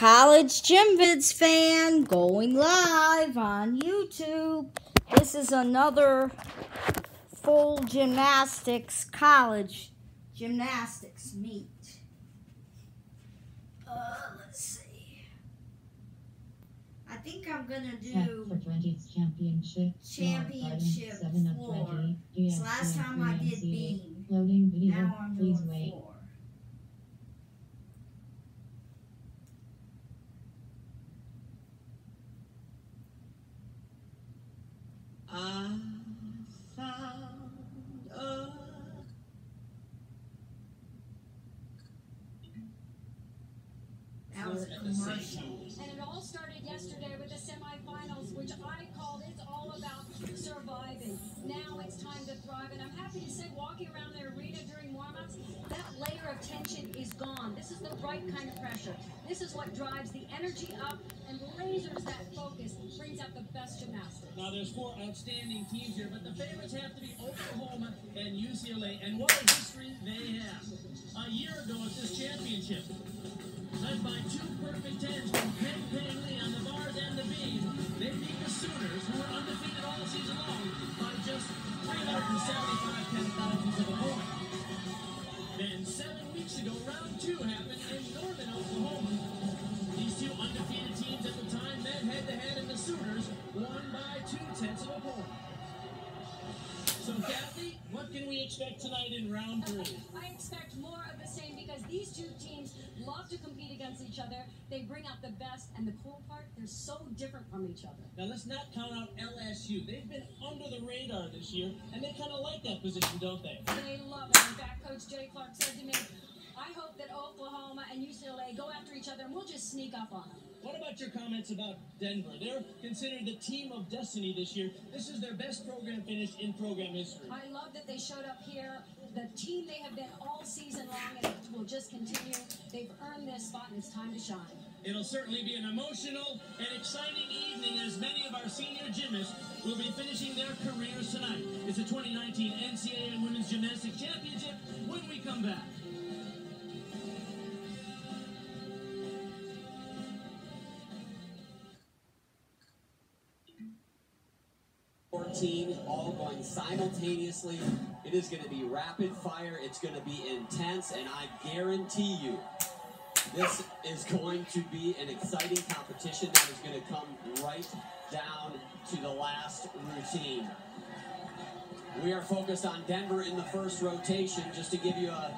College Gym Vids fan going live on YouTube. This is another full gymnastics, college gymnastics meet. Let's see. I think I'm gonna do for 20th championship floor. So last time I did beam. Loading video. Now I'm Please doing wait. floor. That was a commercial. And it all started yesterday with the semifinals, which I called It's All About Surviving. Now it's time to thrive. And I'm happy to say, walking around the arena during warm-ups, that layer of tension is gone. This is the right kind of pressure. This is what drives the energy up and lasers that focus, brings out the best gymnastics. Now there's four outstanding teams here, but the favorites have to be Oklahoma and UCLA. And what a history they have. A year ago at this championship, led by two perfect tens from Penn Lee on the bars and the beam, they beat the Sooners, who were undefeated all season long, by just 375 10,000ths of a point. Then 7 weeks ago, round two happened in northern Oklahoma. These two undefeated teams at the time met head-to-head, and the Sooners won by 2/10 of a point. So, Kathy, what can we expect tonight in round three? I expect more of the same because these two teams love to compete against each other. They bring out the best, and the cool part, they're so different from each other. Now, let's not count out LSU. They've been under the radar this year, and they kind of like that position, don't they? They love it. In fact, Coach Jay Clark said to me, I hope that Oklahoma and UCLA go after each other, and we'll just sneak up on them. What about your comments about Denver? They're considered the team of destiny this year. This is their best program finish in program history. I love that they showed up here. The team they have been all season long, and it will just continue. They've earned this spot, and it's time to shine. It'll certainly be an emotional and exciting evening as many of our senior gymnasts will be finishing their careers tonight. It's the 2019 NCAA Women's Gymnastics Championship when we come back. 14 all going simultaneously. It is going to be rapid fire. It's going to be intense, and I guarantee you this is going to be an exciting competition that is going to come right down to the last routine. We are focused on Denver in the first rotation. Just to give you a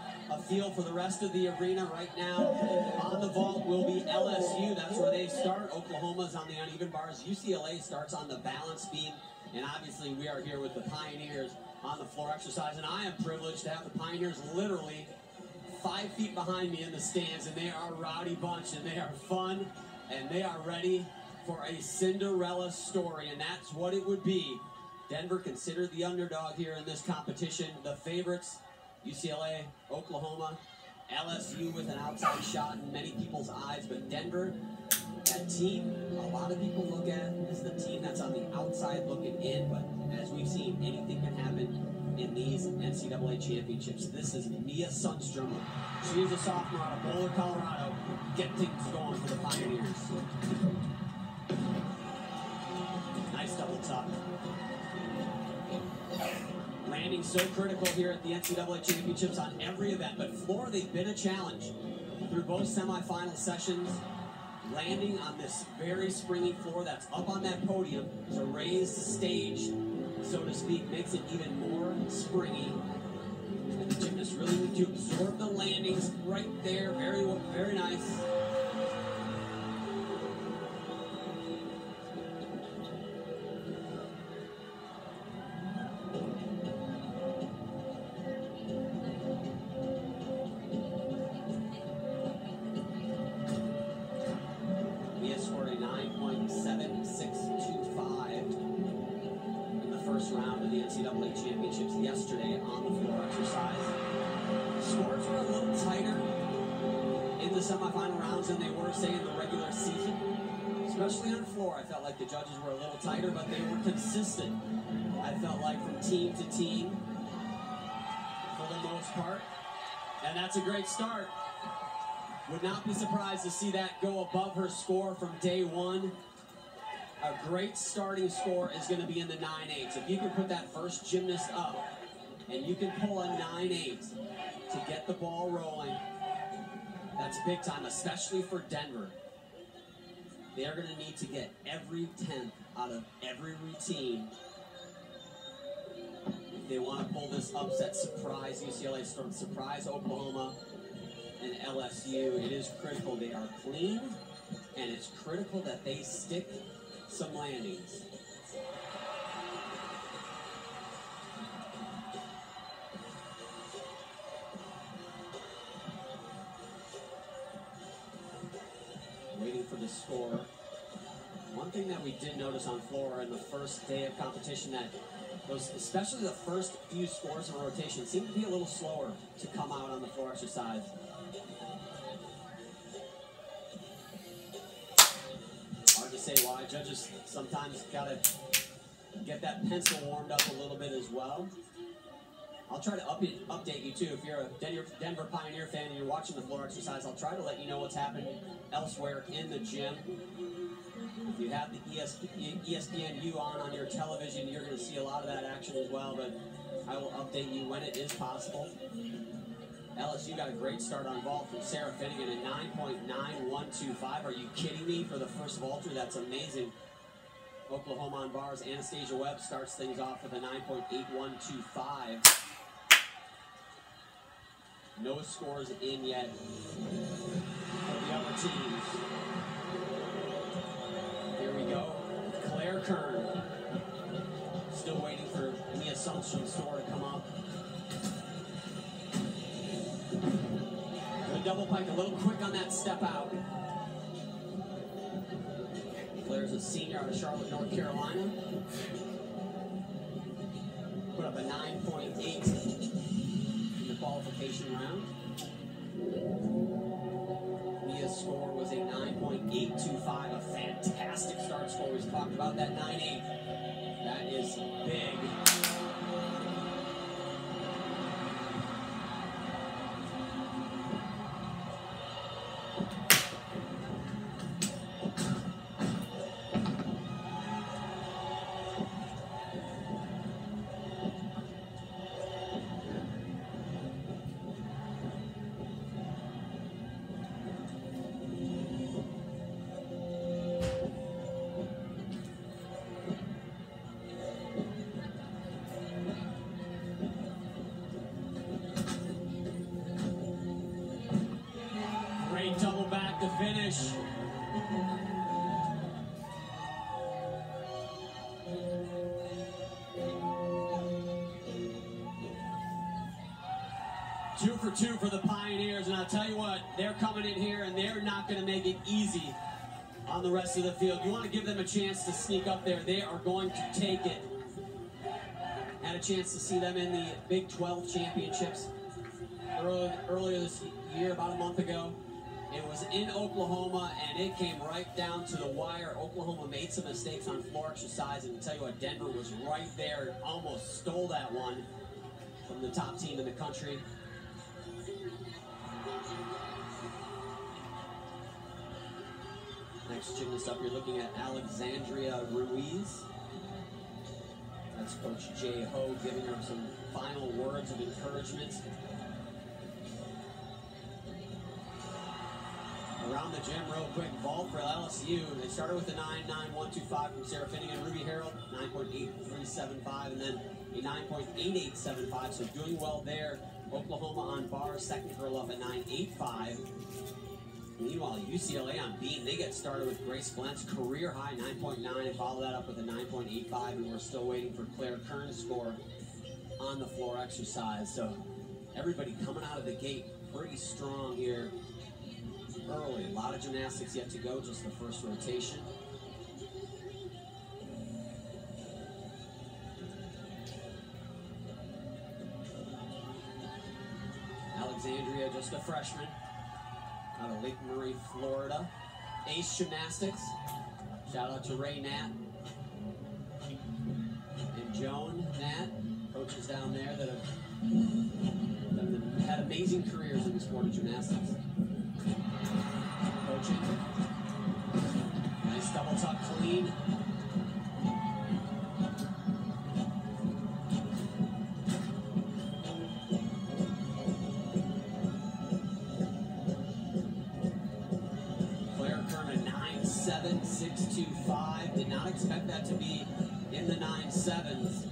feel for the rest of the arena right now, on the vault will be LSU. That's where they start. Oklahoma's on the uneven bars. UCLA starts on the balance beam. And obviously we are here with the Pioneers on the floor exercise. And I am privileged to have the Pioneers literally 5 feet behind me in the stands. And they are a rowdy bunch, and they are fun, and they are ready for a Cinderella story. And that's what it would be. Denver considered the underdog here in this competition. The favorites, UCLA, Oklahoma, LSU with an outside shot in many people's eyes. But Denver, that team, a lot of people look at as the team that's on the outside looking in. But as we've seen, anything can happen in these NCAA championships. This is Mia Sundstrom. She is a sophomore out of Boulder, Colorado. Get things going for the Pioneers. Nice double tuck. Landing so critical here at the NCAA championships on every event, but floor, they've been a challenge through both semifinal sessions. Landing on this very springy floor that's up on that podium to raise the stage, so to speak, makes it even more springy. And the gymnasts really need to absorb the landings right there. Very, very nice. Scored a 9.7625 in the first round of the NCAA championships yesterday on the floor exercise. Scores were a little tighter in the semifinal rounds than they were, say, in the regular season. Especially on the floor, I felt like the judges were a little tighter, but they were consistent. I felt like from team to team for the most part. And that's a great start. Would not be surprised to see that go above her score from day one. A great starting score is going to be in the 9.8. If you can put that first gymnast up and you can pull a 9.8 to get the ball rolling, that's big time, especially for Denver. They're going to need to get every 10th out of every routine if they want to pull this upset, surprise UCLA Storm, surprise Oklahoma and LSU. It is critical they are clean, and it's critical that they stick some landings. Waiting for the score. One thing that we did notice on floor in the first day of competition, that those, especially the first few scores in rotation, seem to be a little slower to come out on the floor exercise. Hard to say why. Judges sometimes gotta get that pencil warmed up a little bit as well. I'll try to update you too. If you're a Denver Pioneer fan and you're watching the floor exercise, I'll try to let you know what's happening elsewhere in the gym. If you have the ESPNU on your television, you're going to see a lot of that action as well, but I will update you when it is possible. LSU got a great start on vault from Sarah Finnegan at 9.9125. Are you kidding me? For the first vaulter, that's amazing. Oklahoma on bars, Anastasia Webb starts things off with a 9.8125. No scores in yet for the other teams. Here we go. Claire Kern. Still waiting for Mia Sundstrom's score to come up. Good double pike, a little quick on that step out. Claire's a senior out of Charlotte, North Carolina. Put up a 9.8 in the qualification round. Mia's score was a 9.825, a fantastic start score. We've talked about that 9.8. That is big. Double back to finish. Two for two for the Pioneers, and I'll tell you what, they're coming in here and they're not going to make it easy on the rest of the field. You want to give them a chance to sneak up there, they are going to take it. Had a chance to see them in the Big 12 championships earlier this year, about a month ago. It was in Oklahoma, and it came right down to the wire. Oklahoma made some mistakes on floor exercise, and I'll tell you what, Denver was right there, almost stole that one from the top team in the country. Next gymnast up, you're looking at Alexandria Ruiz. That's Coach Jay Ho giving her some final words of encouragement. Around the gym real quick, vault for LSU. They started with a 9.9125 from Sarah Finnegan. Ruby Harold, 9.8375, and then a 9.8875, so doing well there. Oklahoma on bars, second girl up at 9.85. Meanwhile, UCLA on beam, they get started with Grace Glentz, career high 9.9, and follow that up with a 9.85, and we're still waiting for Claire Kern's score on the floor exercise. So everybody coming out of the gate pretty strong here. Early. A lot of gymnastics yet to go, just the first rotation. Alexandria, just a freshman, out of Lake Murray, Florida. Ace Gymnastics. Shout out to Ray Nat and Joan Nat, coaches down there that have had amazing careers in the sport of gymnastics. routine. Claire Kerman, 9.7, 6.25. Did not expect that to be in the 9.7s.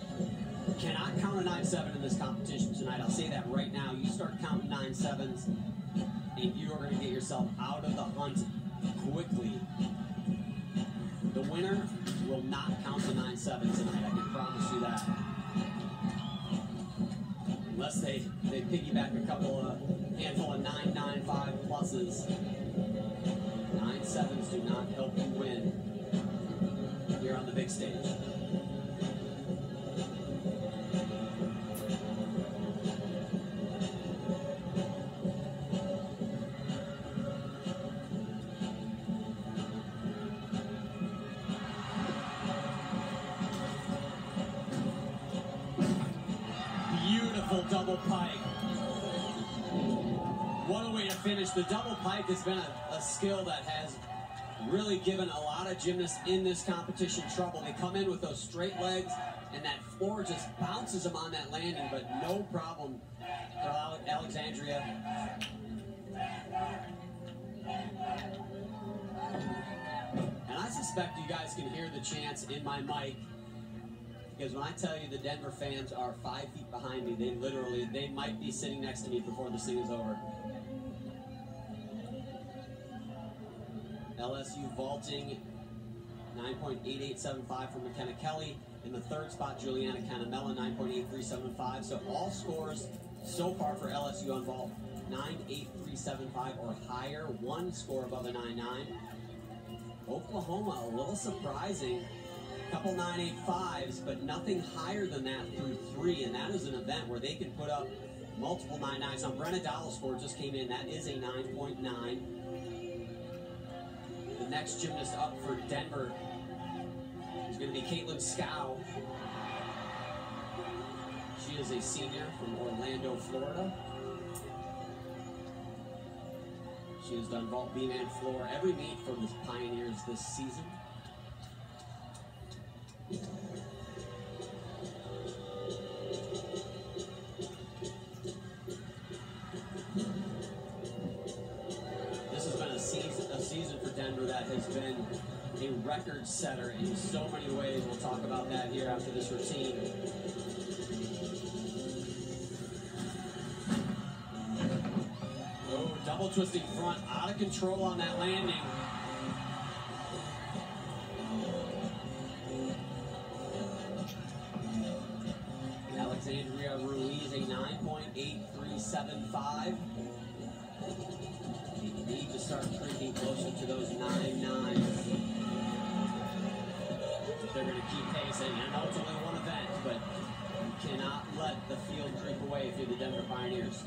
Cannot count a 9.7 in this competition tonight. I'll say that right now. You start counting 9.7s, and you are going to get yourself out of the hunt quickly. The winner will not count the 9.7s tonight. I can promise you that. Unless they piggyback a handful of 9.95 pluses. 9.7s do not help you win here on the big stage. Double pike. What a way to finish. The double pike has been a skill that has really given a lot of gymnasts in this competition trouble. They come in with those straight legs, and that floor just bounces them on that landing, but no problem for Alexandria. And I suspect you guys can hear the chants in my mic. Because when I tell you the Denver fans are 5 feet behind me, they might be sitting next to me before this thing is over. LSU vaulting 9.8875 from McKenna Kelly. In the third spot, Juliana Canamella, 9.8375. So all scores so far for LSU on vault, 9.8375 or higher. One score above a 9.9. Oklahoma, a little surprising. Couple 9.85s, but nothing higher than that through 3, and that is an event where they can put up multiple 9.9s. Now, Brenna Dowell's score just came in. That is a 9.9. The next gymnast up for Denver is going to be Caitlin Scow. She is a senior from Orlando, Florida. She has done vault, beam, and floor every meet for the Pioneers this season. This has been a season for Denver that has been a record setter in so many ways. We'll talk about that here after this routine. Oh, double twisting front, out of control on that landing. Alexandria Ruiz, a 9.8375. They need to start creeping closer to those 9.9s. If they're going to keep pacing. I know it's only one event, but you cannot let the field creep away if you're the Denver Pioneers.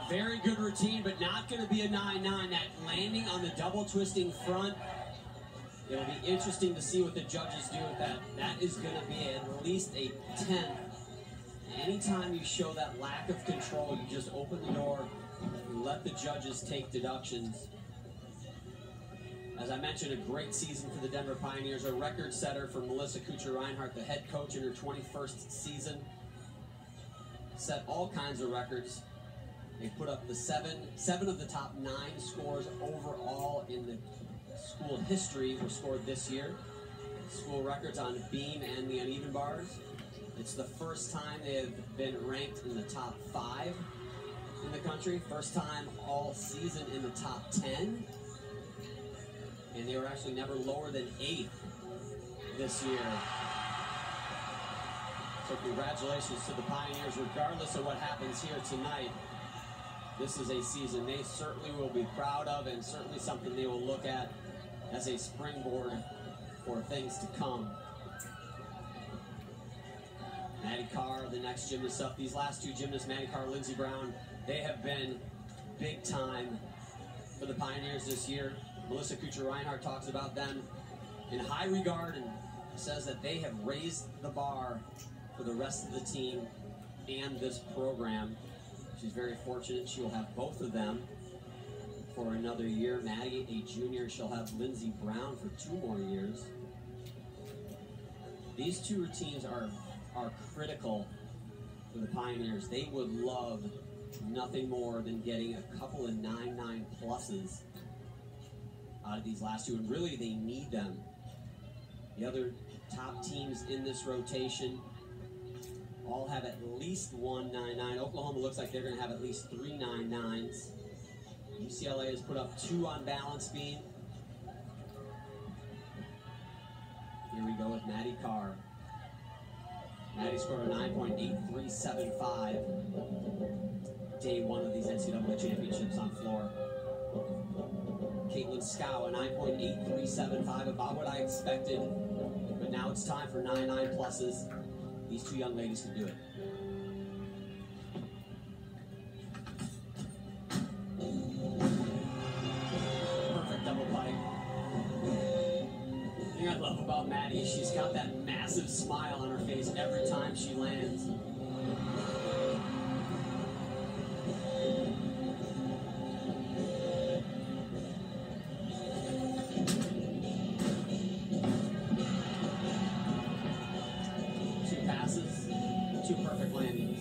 Very good routine, but not going to be a 9.9. That landing on the double twisting front, it'll be interesting to see what the judges do with that. That is going to be at least a 10. Anytime you show that lack of control, you just open the door and let the judges take deductions. As I mentioned, a great season for the Denver Pioneers. A record setter for Melissa Kuchar-Reinhardt, the head coach in her 21st season. Set all kinds of records. They put up the seven of the top 9 scores overall in the school history were scored this year. School records on beam and the uneven bars. It's the first time they have been ranked in the top 5 in the country. First time all season in the top 10. And they were actually never lower than 8th this year. So congratulations to the Pioneers, regardless of what happens here tonight. This is a season they certainly will be proud of, and certainly something they will look at as a springboard for things to come. Maddie Carr, the next gymnast up. These last two gymnasts, Maddie Carr, Lindsey Brown, they have been big time for the Pioneers this year. Melissa Kuchar-Reinhardt talks about them in high regard and says that they have raised the bar for the rest of the team and this program. She's very fortunate she will have both of them for another year. Maddie, a junior, she'll have Lindsey Brown for 2 more years. These two routines are critical for the Pioneers. They would love nothing more than getting a couple of 9-9 pluses out of these last two, and really they need them. The other top teams in this rotation all have at least one 9-9. Oklahoma looks like they're going to have at least 3 9-9s. UCLA has put up 2 on balance beam. Here we go with Maddie Carr. Maddie scored a 9.8375 day 1 of these NCAA championships on floor. Caitlin Scow, a 9.8375, about what I expected. But now it's time for 9-9 pluses. These two young ladies can do it. Perfect double pike. The thing I love about Maddie is she's got that massive smile on her face every time she lands. Two perfect landings.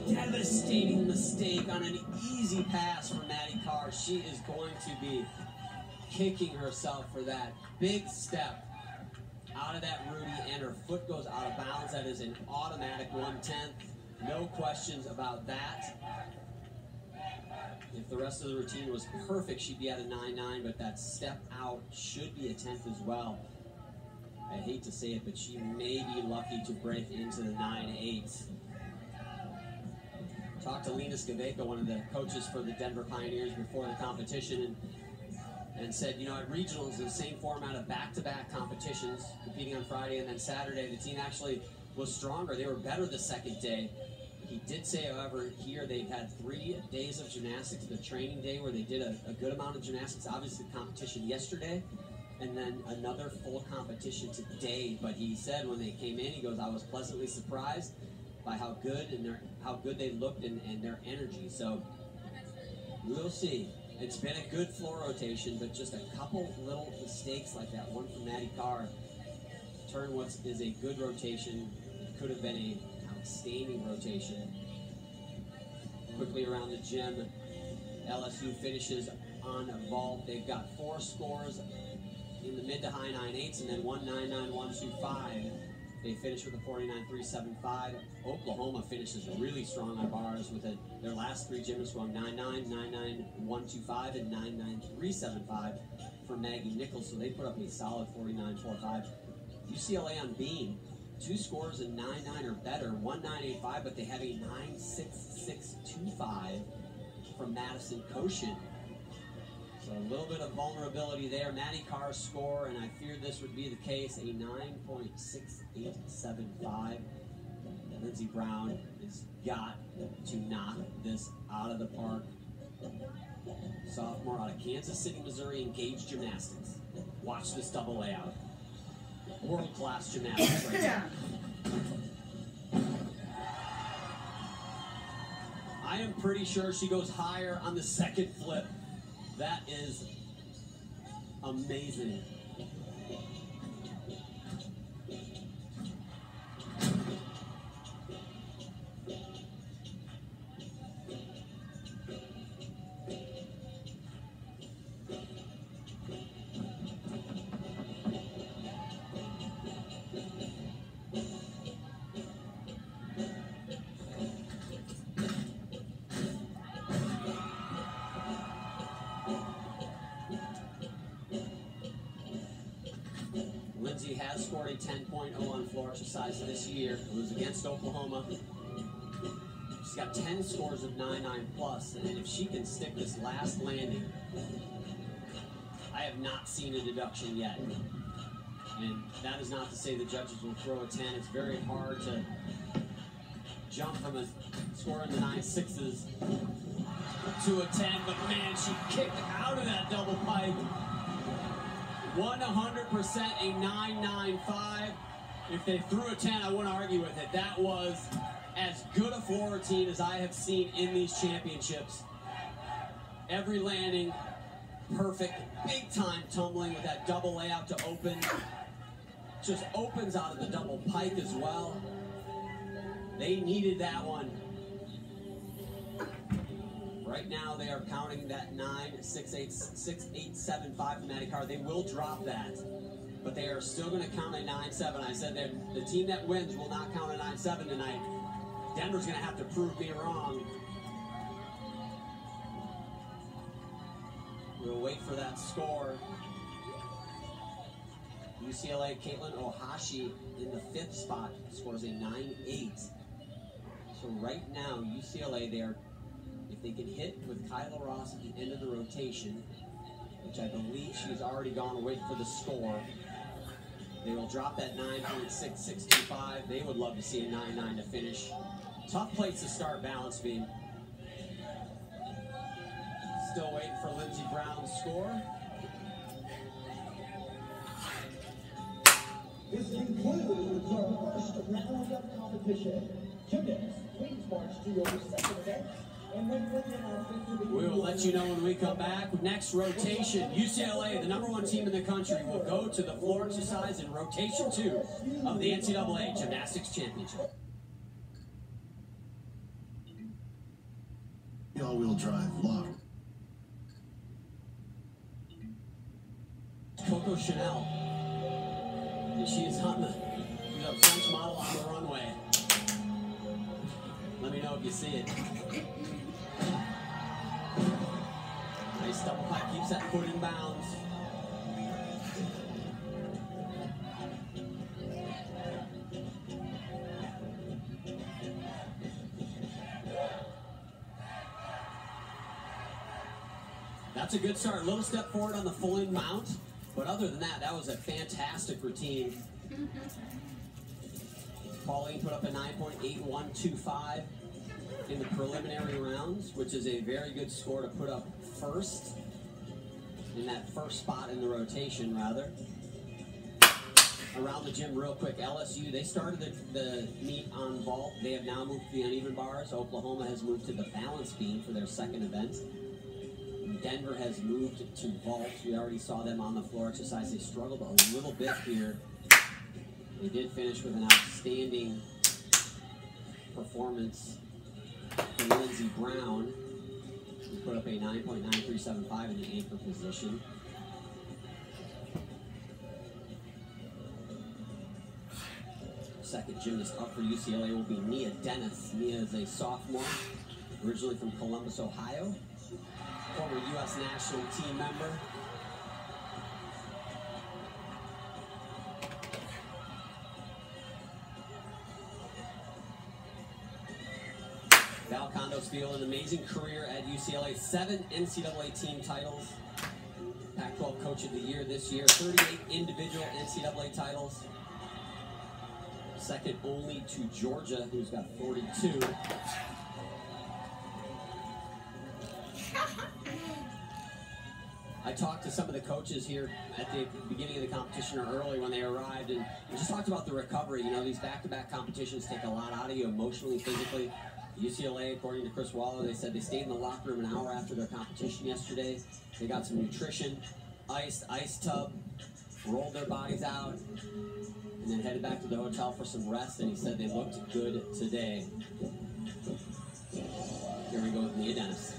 Devastating mistake on an easy pass from Maddie Carr. She is going to be kicking herself for that big step out of that Rudy, and her foot goes out of bounds. That is an automatic 1/10. No questions about that. If the rest of the routine was perfect, she'd be at a 9-9, but that step out should be a 10th as well. I hate to say it, but she may be lucky to break into the 9-8. Talked to Lena Skaveco, one of the coaches for the Denver Pioneers, before the competition, and said, you know, at regionals, the same format of back-to-back competitions, competing on Friday and then Saturday, the team actually was stronger. They were better the second day. He did say, however, here they've had 3 days of gymnastics, the training day where they did a good amount of gymnastics, obviously competition yesterday, and then another full competition today. But he said when they came in, he goes, I was pleasantly surprised by how good they looked and their energy. So we'll see. It's been a good floor rotation, but just a couple little mistakes like that one from Maddie Carr turn what is a good rotation. It could have been an outstanding rotation. Quickly around the gym, LSU finishes on a vault. They've got 4 scores in the mid to high 9-8s and then 1-9-9-1-2-5. They finish with a 49.375. Oklahoma finishes really strong on bars with their last 3 gymnasts going 9-9, 9-9-1-2-5, and 9-9-3-7-5 for Maggie Nichols. So they put up a solid 49.45. UCLA on beam, 2 scores in 9-9 or better, 1-9-8-5, but they have a 9-6-6-2-5 from Madison Koshin. So a little bit of vulnerability there. Maddie Carr's score, and I feared this would be the case, a 9.6875. Lindsey Brown has got to knock this out of the park. Sophomore out of Kansas City, Missouri, Engaged Gymnastics. Watch this double layout. World-class gymnastics right there. I am pretty sure she goes higher on the second flip. That is amazing. Lindsay has scored a 10.0 on floor exercise this year. It was against Oklahoma. She's got 10 scores of 9.9 plus, and if she can stick this last landing, I have not seen a deduction yet. And that is not to say the judges will throw a 10. It's very hard to jump from a score in the 9.6s to a 10, but man, she kicked out of that double pipe. 100% a 9.95. If they threw a 10, I wouldn't argue with it. That was as good a floor routine as I have seen in these championships. Every landing, perfect, big time tumbling with that double layout to open. Just opens out of the double pike as well. They needed that one. Right now, they are counting that 9.6875 from Maddie Carr. They will drop that, but they are still going to count a 9.7. I said that the team that wins will not count a 9.7 tonight. Denver's going to have to prove me wrong. We'll wait for that score. UCLA, Caitlin Ohashi in the 5th spot scores a 9.8. So right now, UCLA, they are, if they can hit with Kyla Ross at the end of the rotation, which I believe she's already gone away for the score, they will drop that 9.6625. They would love to see a 9.9 to finish. Tough place to start balance beam. Still waiting for Lindsey Brown's score. This concludes our first round of competition. Gymnasts, please march to your second event. We will let you know when we come back. Next rotation, UCLA, the #1 team in the country, will go to the floor exercise in rotation 2 of the NCAA Gymnastics Championship. All-wheel drive lock. Coco Chanel. And she is on the French model on the runway. Let me know if you see it. Nice double pipe, keeps that foot in bounds. That's a good start. A little step forward on the full in mount, but other than that, that was a fantastic routine. Pauline put up a 9.8125 in the preliminary rounds, which is a very good score to put up first in that first spot in the rotation, rather. Around the gym real quick, LSU, they started the meet on vault. They have now moved to the uneven bars. Oklahoma has moved to the balance beam for their second event. Denver has moved to vault. We already saw them on the floor exercise. They struggled a little bit here. They did finish with an outstanding performance from Lindsey Brown, who put up a 9.9375 in the anchor position. Second gymnast up for UCLA will be Nia Dennis. Nia is a sophomore, originally from Columbus, Ohio. Former U.S. national team member. Val Condosfield, an amazing career at UCLA. 7 NCAA team titles. Pac-12 Coach of the Year this year. 38 individual NCAA titles. Second only to Georgia, who's got 42. I talked to some of the coaches here at the beginning of the competition or early when they arrived, and we just talked about the recovery. You know, these back-to-back competitions take a lot out of you emotionally, physically. UCLA, according to Chris Waller, they said they stayed in the locker room an hour after their competition yesterday. They got some nutrition. ice tub, rolled their bodies out, and then headed back to the hotel for some rest, and he said they looked good today. Here we go with Nia Dennis.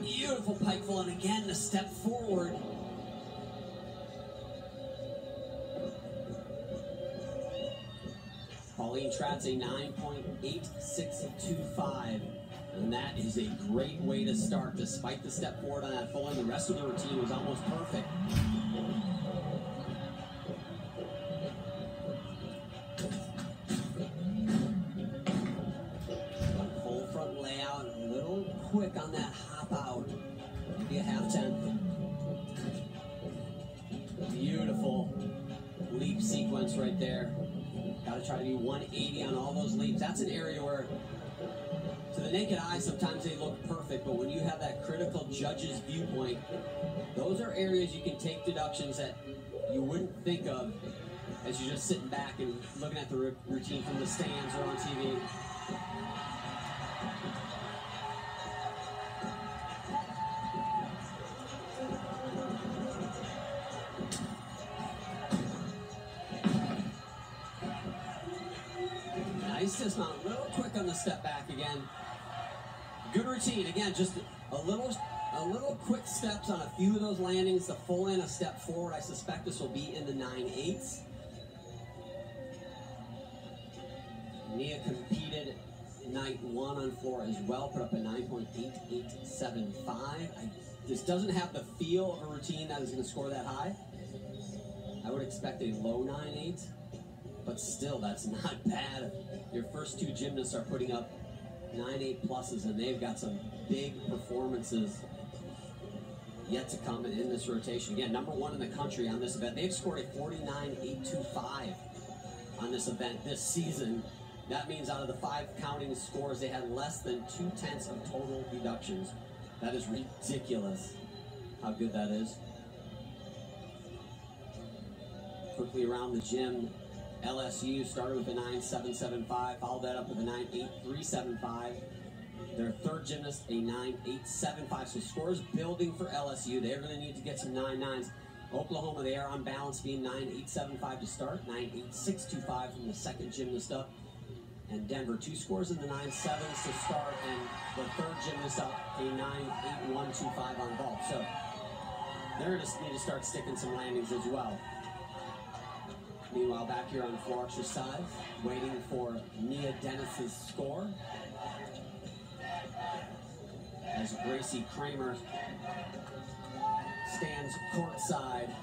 Beautiful pikeful, and again, a step forward. Pauline Tratz a 9.8625, and that is a great way to start. Despite the step forward on that full end, the rest of the routine was almost perfect. Full front layout, a little quick on that hop out. Maybe a half tenth. Beautiful leap sequence right there. Got to try to be 180 on all those leaps. That's an area where, to the naked eye, sometimes they look perfect, but when you have that critical judge's viewpoint, those are areas you can take deductions that you wouldn't think of as you're just sitting back and looking at the routine from the stands or on TV. Nice dismount, a little quick on the step back again. Good routine, again, just a little quick steps on a few of those landings. The full in, a step forward. I suspect this will be in the 9/8. Nia competed night one on floor as well, put up a 9.8875. This doesn't have the feel of a routine that is going to score that high. I would expect a low 9/8. But still, that's not bad. Your first two gymnasts are putting up 9/8 pluses, and they've got some big performances yet to come in this rotation. Again, number one in the country on this event. They've scored a 49.825 on this event this season. That means out of the 5 counting scores, they had less than 0.2 of total deductions. That is ridiculous how good that is. Quickly around the gym, LSU started with a 9.775, followed that up with a 9.8375. Their third gymnast, a 9.875. So scores building for LSU. They're going to need to get some 9.9s. Oklahoma, they are on balance, being 9.875 to start, 9.8625 from the second gymnast up. And Denver, 2 scores in the 9.7s to start, and the third gymnast up, a 9.8125 on vault. So they're going to need to start sticking some landings as well. Meanwhile, back here on the floor exercise, waiting for Nia Dennis's score. As Gracie Kramer stands courtside,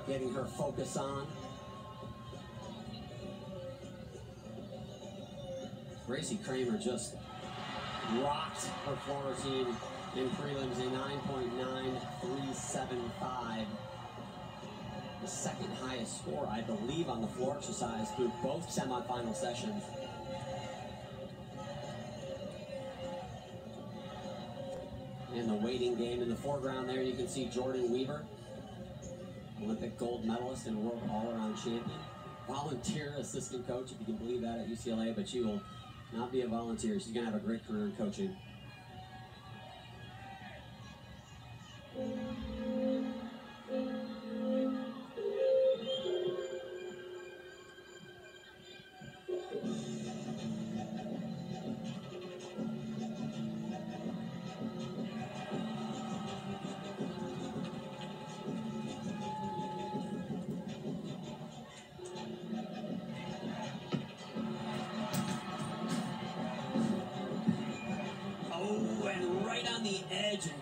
getting her focus on. Gracie Kramer just rocked her floor routine in prelims, a 9.9375. The second highest score, I believe, on the floor exercise through both semifinal sessions. And the waiting game in the foreground there, you can see Jordan Weaver, Olympic gold medalist and world all-around champion. Volunteer assistant coach, if you can believe that, at UCLA, but she will not be a volunteer. She's going to have a great career in coaching.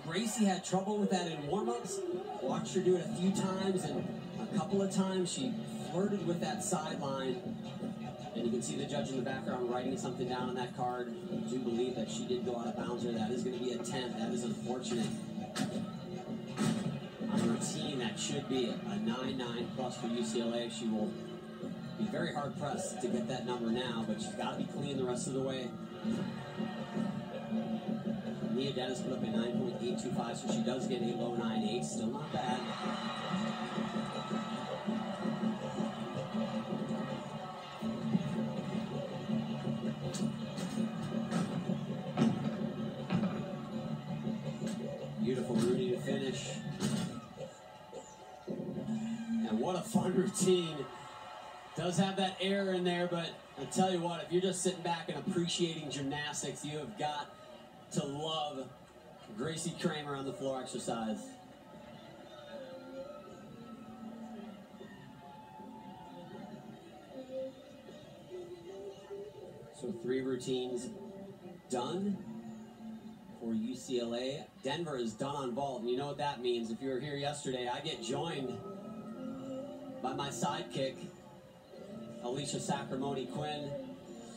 Gracie had trouble with that in warm-ups. Watched her do it a few times, and a couple of times she flirted with that sideline. And you can see the judge in the background writing something down on that card. I do believe that she did go out of bounds there. That is going to be a 10. That is unfortunate. On a routine that should be a 9.9 plus for UCLA. She will be very hard-pressed to get that number now, but she's got to be clean the rest of the way. Nia Dennis put up a 9.825, so she does get a low 9.8. Still not bad. Beautiful Rudy to finish. And what a fun routine. Does have that air in there, but I tell you what, if you're just sitting back and appreciating gymnastics, you have got to love Gracie Kramer on the floor exercise. So 3 routines done for UCLA. Denver is done on vault, and you know what that means. If you were here yesterday, I get joined by my sidekick, Alicia Sacramone Quinn.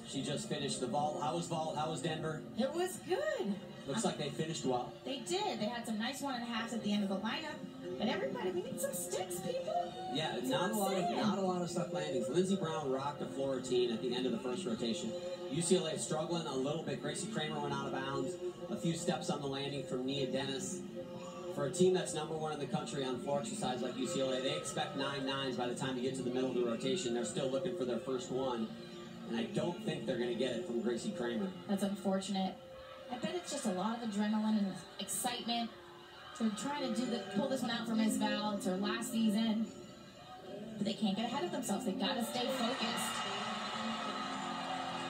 She just finished the vault. How was vault? How was Denver? It was good. Looks like they finished well. They did. They had some nice 1.5s at the end of the lineup. But everybody, we need some sticks, people. Yeah, not a lot of stuck landings. Lindsey Brown rocked a floor routine at the end of the first rotation. UCLA struggling a little bit. Gracie Kramer went out of bounds. A few steps on the landing from Nia Dennis. For a team that's #1 in the country on floor exercise like UCLA, they expect 9.9s by the time you get to the middle of the rotation. They're still looking for their first one, and I don't think they're going to get it from Gracie Kramer. That's unfortunate. I bet it's just a lot of adrenaline and excitement. They're trying to pull this one out for Ms. Val. It's her last season, but they can't get ahead of themselves. They got to stay focused.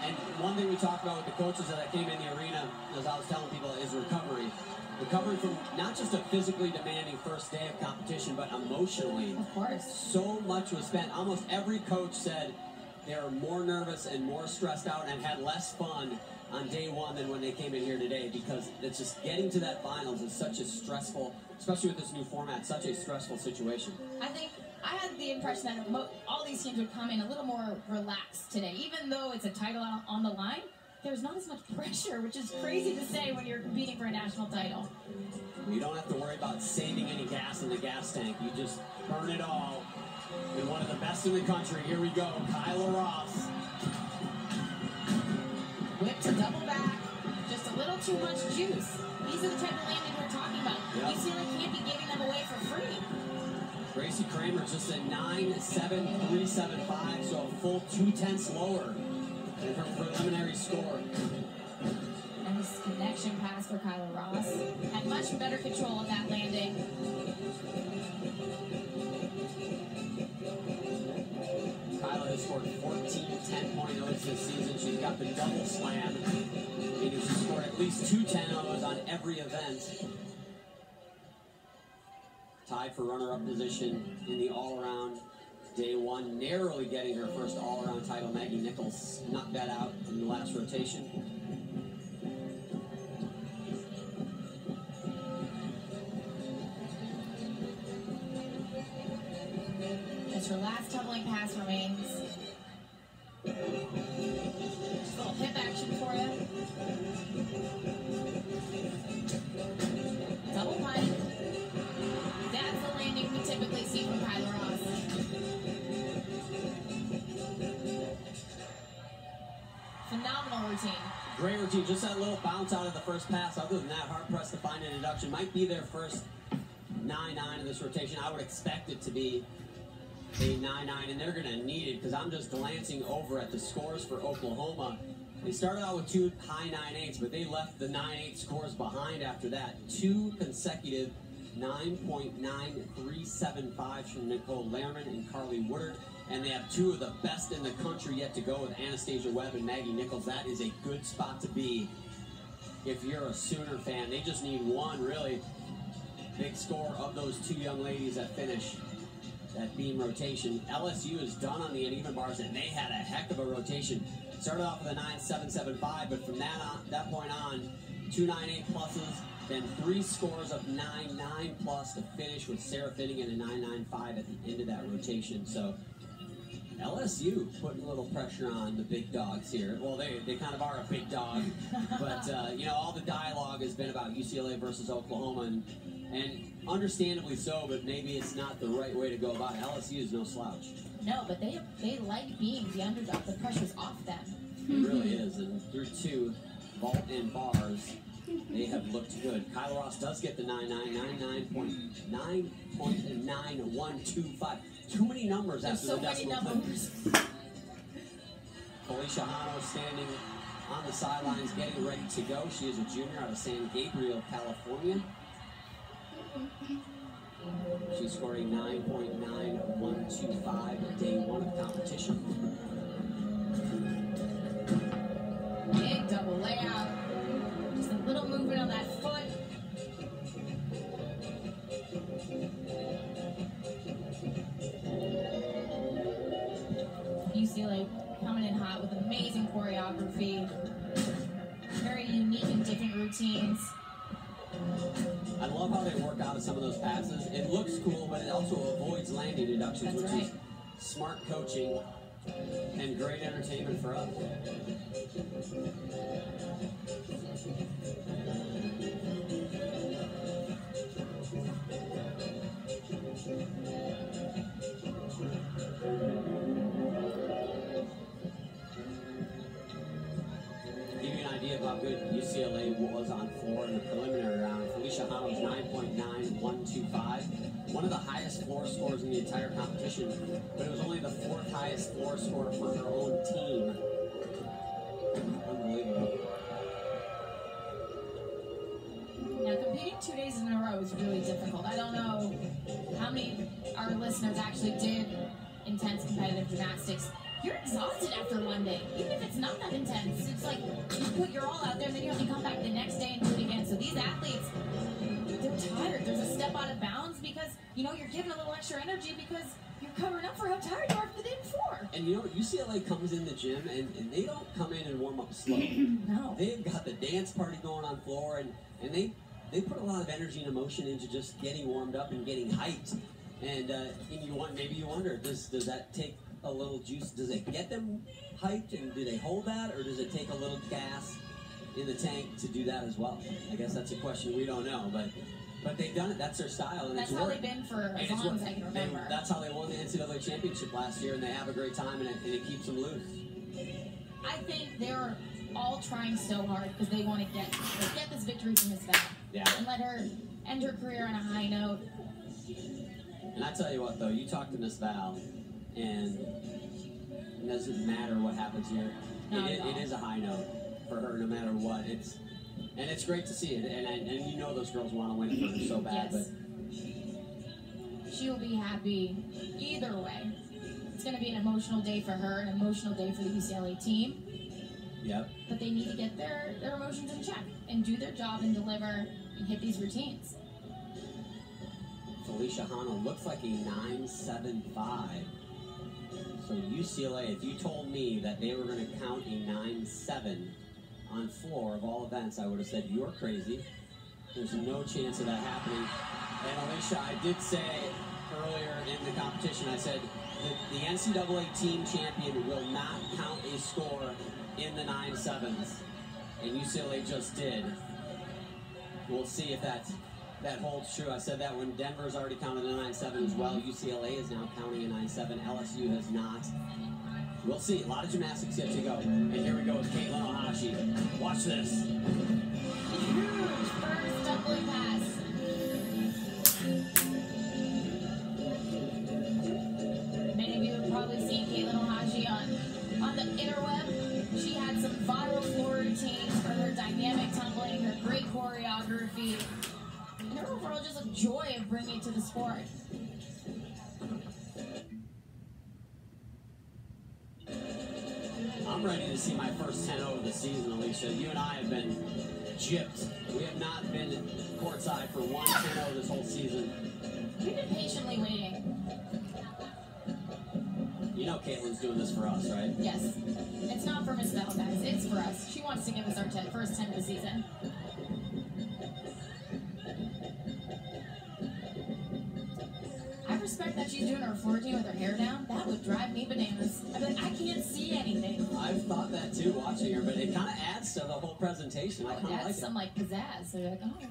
And one thing we talked about with the coaches that came in the arena, as I was telling people, is recovery. Recovering from not just a physically demanding first day of competition, but emotionally. Of course. So much was spent. Almost every coach said they were more nervous and more stressed out and had less fun on day one than when they came in here today, because it's just getting to that finals is such a stressful, especially with this new format, such a stressful situation. I think I had the impression that all these teams would come in a little more relaxed today. Even though it's a title on the line, there's not as much pressure, which is crazy to say when you're competing for a national title. You don't have to worry about saving any gas in the gas tank. You just burn it all. And one of the best in the country, here we go, Kyla Ross. Whip to double back, just a little too much juice. These are the type of landings we're talking about. Yep. UCLA can't be giving them away for free. Gracie Kramer's just a 9.7375, so a full 0.2 lower than her preliminary score. Nice connection pass for Kyla Ross. Had much better control of that landing. Kyla has scored 14 10.0s this season. She's got the double slam, meaning she scored at least 2 10.0s on every event. Tied for runner-up position in the all-around day one, narrowly getting her first all-around title. Maggie Nichols knocked that out in the last rotation. As her last tumbling pass remains. Just a little hip action for you. Double pike. That's the landing we typically see from Kyla Ross. Phenomenal routine. Great routine. Just that little bounce out of the first pass. Other than that, hard-pressed to find an deduction. Might be their first 9.9 of this rotation. I would expect it to be a 9.9, and they're going to need it, because I'm just glancing over at the scores for Oklahoma. They started out with 2 high 9.8s, but they left the 9.8 scores behind after that. 2 consecutive 9.9375s from Nicole Lehrman and Carly Woodard, and they have 2 of the best in the country yet to go with Anastasia Webb and Maggie Nichols. That is a good spot to be if you're a Sooner fan. They just need one really big score of those 2 young ladies that finish that beam rotation. LSU is done on the uneven bars, and they had a heck of a rotation. Started off with a 9.775, but from that point on, 2 9.8 pluses, then 3 scores of 9.9 plus to finish with Sarah Finnegan a 9.95 at the end of that rotation. So LSU putting a little pressure on the big dogs here. Well, they kind of are a big dog, but you know, all the dialogue has been about UCLA versus Oklahoma, and understandably so, but maybe it's not the right way to go about it. LSU is no slouch. No, but they like being the underdog. The pressure's off them. It really is, and through 2 vault and bars, they have looked good. Kyla Ross does get the 9.9125. Too many numbers after the decimal place. Felicia Hano standing on the sidelines getting ready to go. She is a junior out of San Gabriel, California. She scored a 9.9125 day one of competition. Big double layout. Just a little movement on that foot. UCLA coming in hot with amazing choreography. Very unique and different routines. I love how they work out of some of those passes. It looks cool, but it also avoids landing deductions, That's which right. is smart coaching and great entertainment for us. Give you an idea of how good UCLA was on floor in the preliminary round. Felicia Hano's 9.9125. One of the highest floor scores in the entire competition, but it was only the fourth highest floor score for her own team. Unbelievable. Now, competing 2 days in a row is really difficult. I don't know how many our listeners actually did intense competitive gymnastics. You're exhausted after one day, even if it's not that intense. It's like you put your all out there, and then you have to come back the next day and do it again. So these athletes, they're tired. There's a step out of bounds because, you know, you're giving a little extra energy because you're covering up for how tired you are the day before. And you know, UCLA comes in the gym, and they don't come in and warm up slow. No. They've got the dance party going on floor, and they put a lot of energy and emotion into just getting warmed up and getting hyped. And maybe you wonder, does that take a little juice? Does it get them hyped, and do they hold that, or does it take a little gas in the tank to do that as well? I guess that's a question we don't know, but they've done it. That's their style, and That's it's how worked. they've been for And as it's long as worked. I can remember. That's how they won the NCAA championship last year, and they have a great time, and it keeps them loose. I think they're all trying so hard because they want to get this victory from Miss Val. Yeah. And let her end her career on a high note. And I tell you what, though, you talk to Miss Val, and it doesn't matter what happens here. It is a high note for her, no matter what. It's great to see it, and you know those girls want to win it for her so bad. Yes. But she will be happy either way. It's going to be an emotional day for her, an emotional day for the UCLA team. Yep. But they need to get their emotions in check and do their job and deliver and hit these routines. Felicia Hano looks like a 9.75. So UCLA, if you told me that they were going to count a 9.7 on floor of all events, I would have said, you're crazy. There's no chance of that happening. And Alicia, I did say earlier in the competition, I said that the NCAA team champion will not count a score in the 9.7s. And UCLA just did. We'll see if that holds true. I said that when Denver's already counted a 9.7 as well. UCLA is now counting a 9.7. LSU has not. We'll see. A lot of gymnastics yet to go. And here we go with Caitlin Ohashi. Watch this. Huge first doubling pass. Many of you have probably seen Caitlin Ohashi on the interweb. She had some viral floor routines for her dynamic tumbling, her great choreography, and her overall just a joy of bringing it to the sport. I'm ready to see my first 10-0 of the season, Alicia. You and I have been gypped. We have not been courtside for one 10-0 this whole season. We've been patiently waiting. You know Caitlin's doing this for us, right? Yes. It's not for Miss Val, guys. It's for us. She wants to give us our first 10 of the season. I respect that she's doing her floor routine with her hair down. That would drive me bananas. I'd be like, I can't see anything. I've thought that too, watching her, but it kind of adds to the whole presentation. I kind of like That's it. some like pizzazz. So you're like, oh, okay.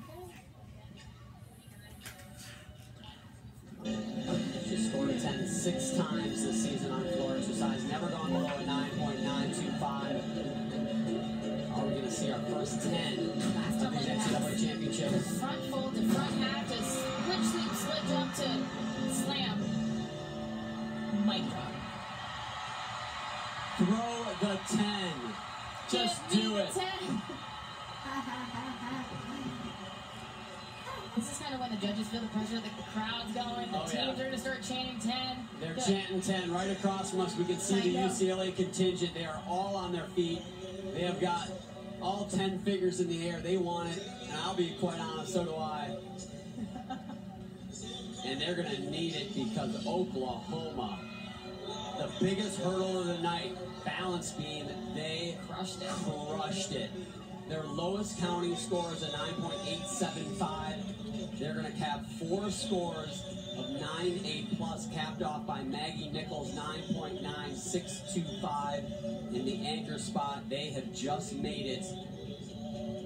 She scored a 10 6 times this season on floor exercise. Never gone below a 9.925. Are we going to see our first 10 of Last these NCAA championships? Front fold to front half to switch sweep, slip jump to slam. Mic drop. Throw the 10. Just Give me do the it. 10. This is kind of when the judges feel the pressure, the crowd's going, the teams are going to start chanting 10. They're chanting 10 right across from us. We can see the UCLA contingent. They are all on their feet. They have got all 10 figures in the air. They want it, and I'll be quite honest, so do I. And they're going to need it because Oklahoma, the biggest hurdle of the night, balance beam, they crushed it. Their lowest counting score is a 9.875. They're going to cap 4 scores of 9.8 plus, capped off by Maggie Nichols, 9.9625 in the anchor spot. They have just made it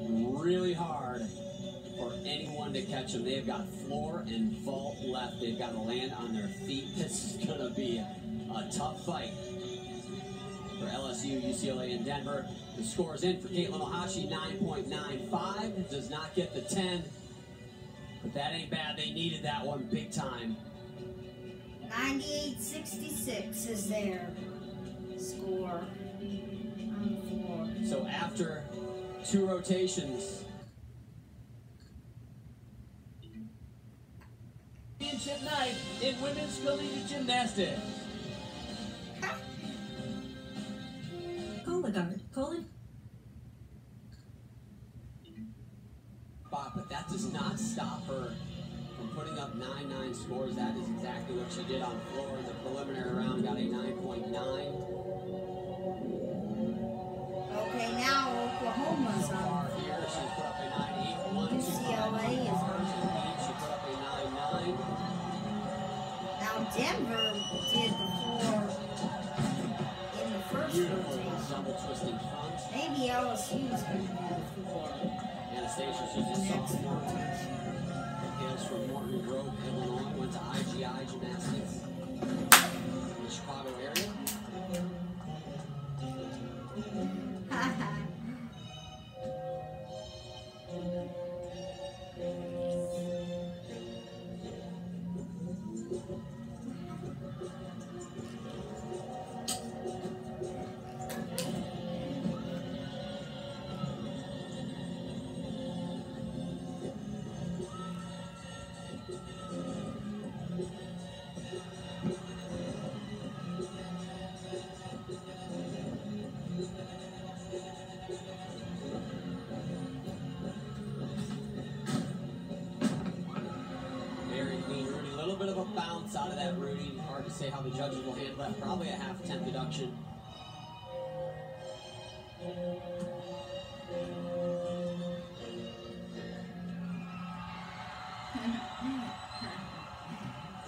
really hard for anyone to catch them. They've got floor and vault left. They've got to land on their feet. This is going to be a tough fight for LSU, UCLA, and Denver. The score is in for Caitlin Ohashi, 9.95. Does not get the 10, but that ain't bad. They needed that one big time. 98-66 is their score on the floor. So after 2 rotations, Championship night in women's collegiate gymnastics. Colin. but that does not stop her from putting up 9.9 scores. That is exactly what she did on floor in the preliminary round. Got a 9.9. Okay, now Oklahoma's So on. far here, she's put up a 9.8. UCLA is on. She put up a 9.9. Now Denver did the 4 in the first Beautiful rotation. double twisting front. Maybe LSU's going to do the 4 Anastasia, she's a next sophomore. rotation. Hails from Morton Grove, Illinois. Went to IGI Gymnastics in the Chicago area. Out of that, Rudy. Hard to say how the judges will handle that. Probably a half-10 deduction.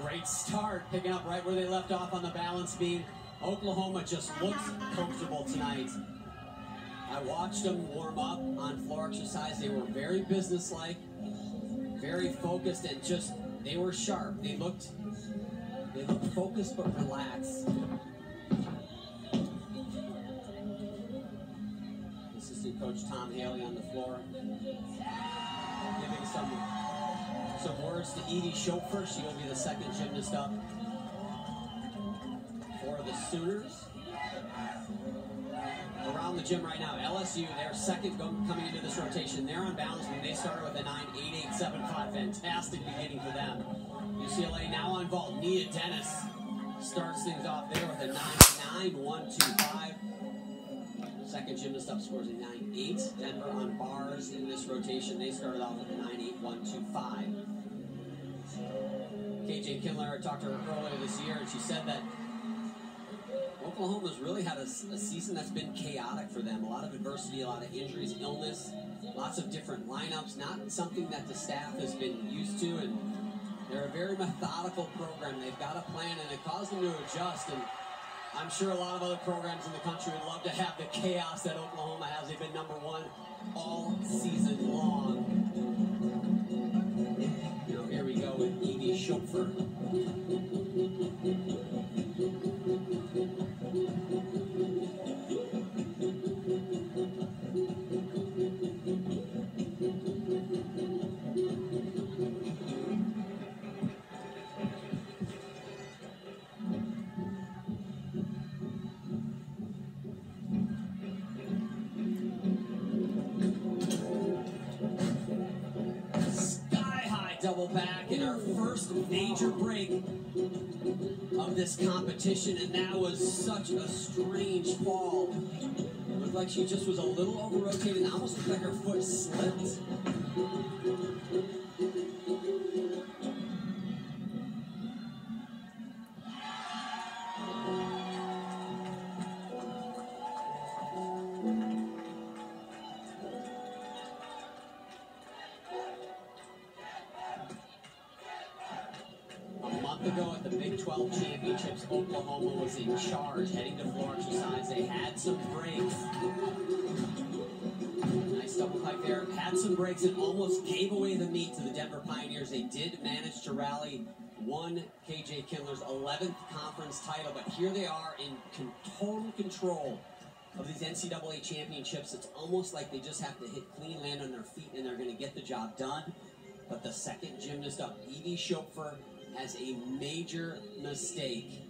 Great start, picking up right where they left off on the balance beam. Oklahoma just looks comfortable tonight. I watched them warm up on floor exercise. They were very businesslike, very focused, and just, they were sharp. They looked focused but relaxed. Assistant coach Tom Haley on the floor, giving some words to Edie Schoepfer. She will be the second gymnast up for the Sooners. Around the gym right now, LSU, they're second coming into this rotation. They're on balance when they started with a 9.8875. Fantastic beginning for them. UCLA now on vault. Nia Dennis starts things off there with a 9.9125. Second gymnast up scores a 9.8. Denver on bars in this rotation. They started off with a 9.8125. KJ Kindler, I talked to her earlier this year, and she said that Oklahoma's really had a season that's been chaotic for them. A lot of adversity, a lot of injuries, illness, lots of different lineups. Not something that the staff has been used to, and they're a very methodical program. They've got a plan, and it caused them to adjust. And I'm sure a lot of other programs in the country would love to have the chaos that Oklahoma has. They've been number one all season long. Now here we go with Edie Schoepfer. double back in our first major break of this competition, and that was such a strange fall. It looked like she just was a little over-rotated, and almost looked like her foot slipped. Ago at the Big 12 Championships, Oklahoma was in charge, heading to floor exercise. They had some breaks. Nice double pike there. Had some breaks and almost gave away the meat to the Denver Pioneers. They did manage to rally, won KJ Kindler's 11th conference title, but here they are in total control of these NCAA championships. It's almost like they just have to hit clean land on their feet and they're going to get the job done. But the second gymnast up, Edie Schopfer, has a major mistake.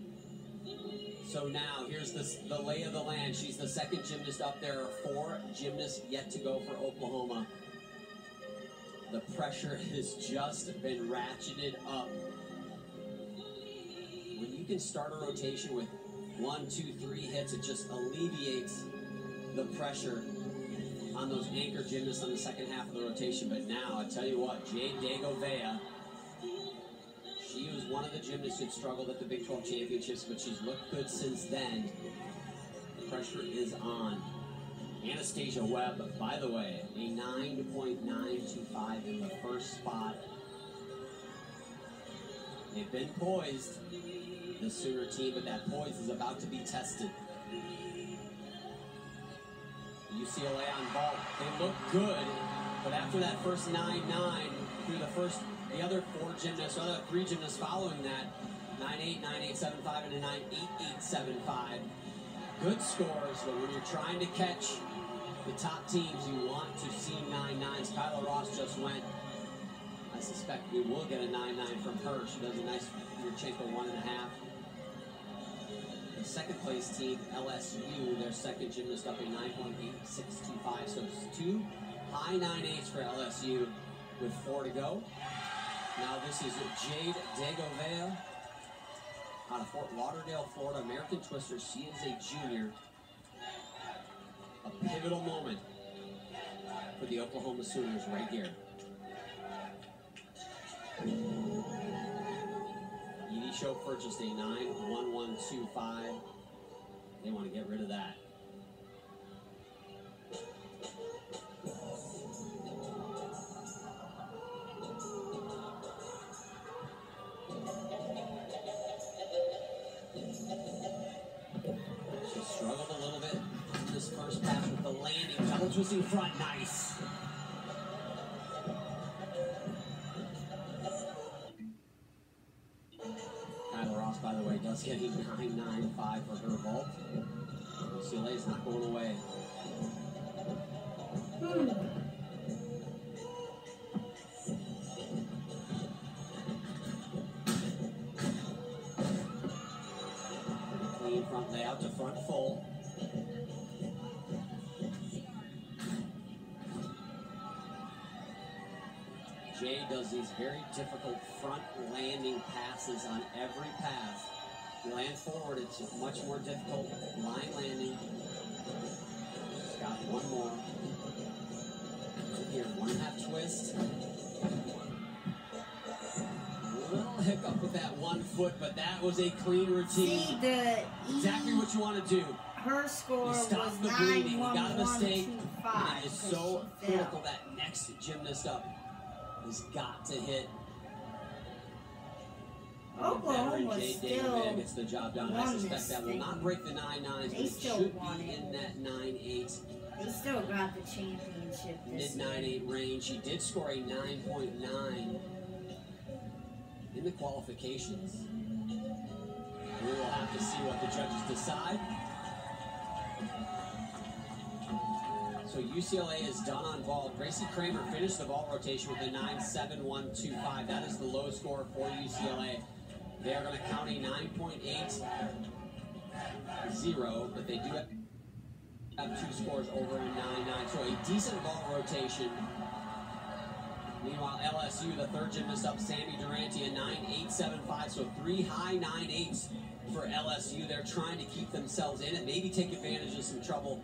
So now, here's the lay of the land. She's the second gymnast up. There are 4 gymnasts yet to go for Oklahoma. The pressure has just been ratcheted up. When you can start a rotation with 1, 2, 3 hits, it just alleviates the pressure on those anchor gymnasts on the second half of the rotation. But now, I tell you what, Jade Dagovea, she was one of the gymnasts who struggled at the Big 12 Championships, but she's looked good since then. Pressure is on. Anastasia Webb, by the way, a 9.925 in the first spot. They've been poised, the Sooner team, but that poise is about to be tested. UCLA on vault. They look good, but after that first 9.9 through the other 4 gymnasts, other 3 gymnasts following that, 9.8, 9.875, and a 9.8875. Good scores, but when you're trying to catch the top teams, you want to see 9.9s. Kyla Ross just went. I suspect we will get a 9.9 from her. She does a nice Yurchenko 1.5. The second place team, LSU, their second gymnast up a 9.8625. So it's 2 high 9.8s for LSU with 4 to go. Now this is Jade Dagovea out of Fort Lauderdale, Florida, American Twister. She is a junior. A pivotal moment for the Oklahoma Sooners right here. Edie Schopfer just a 9.1125. They want to get rid of that. She struggled a little bit in this first pass with the landing. Double twisting front, nice. Kyla Ross, by the way, does get a 9.95 for her vault. UCLA is not going away. Clean front layout to front full. Jay does these very difficult front landing passes on every pass. You land forward, it's much more difficult. Line landing. Just got one more. Here, 1.5 twist. A little hiccup with that 1 foot, but that was a clean routine. See, Exactly what you want to do. her score You was stop the bleeding. You got a mistake. 9.1125. And it is so critical that next gymnast up has got to hit. Oklahoma still gets the job done. I won suspect this that will thing. not break the 9.9s, but They it still should won be it. in that 9.8, They still got the championship this mid year. 9.8 range. She did score a 9.9 in the qualifications. We will have to see what the judges decide. So UCLA is done on ball. Gracie Kramer finished the ball rotation with a 9.7125. That is the low score for UCLA. They are going to count a 9.80, but they do have 2 scores over a 9.9. So a decent ball rotation Meanwhile, LSU, the third gymnast up, Sammy Durante, a 9.875, so 3 high 9.8s for LSU. They're trying to keep themselves in it, maybe take advantage of some trouble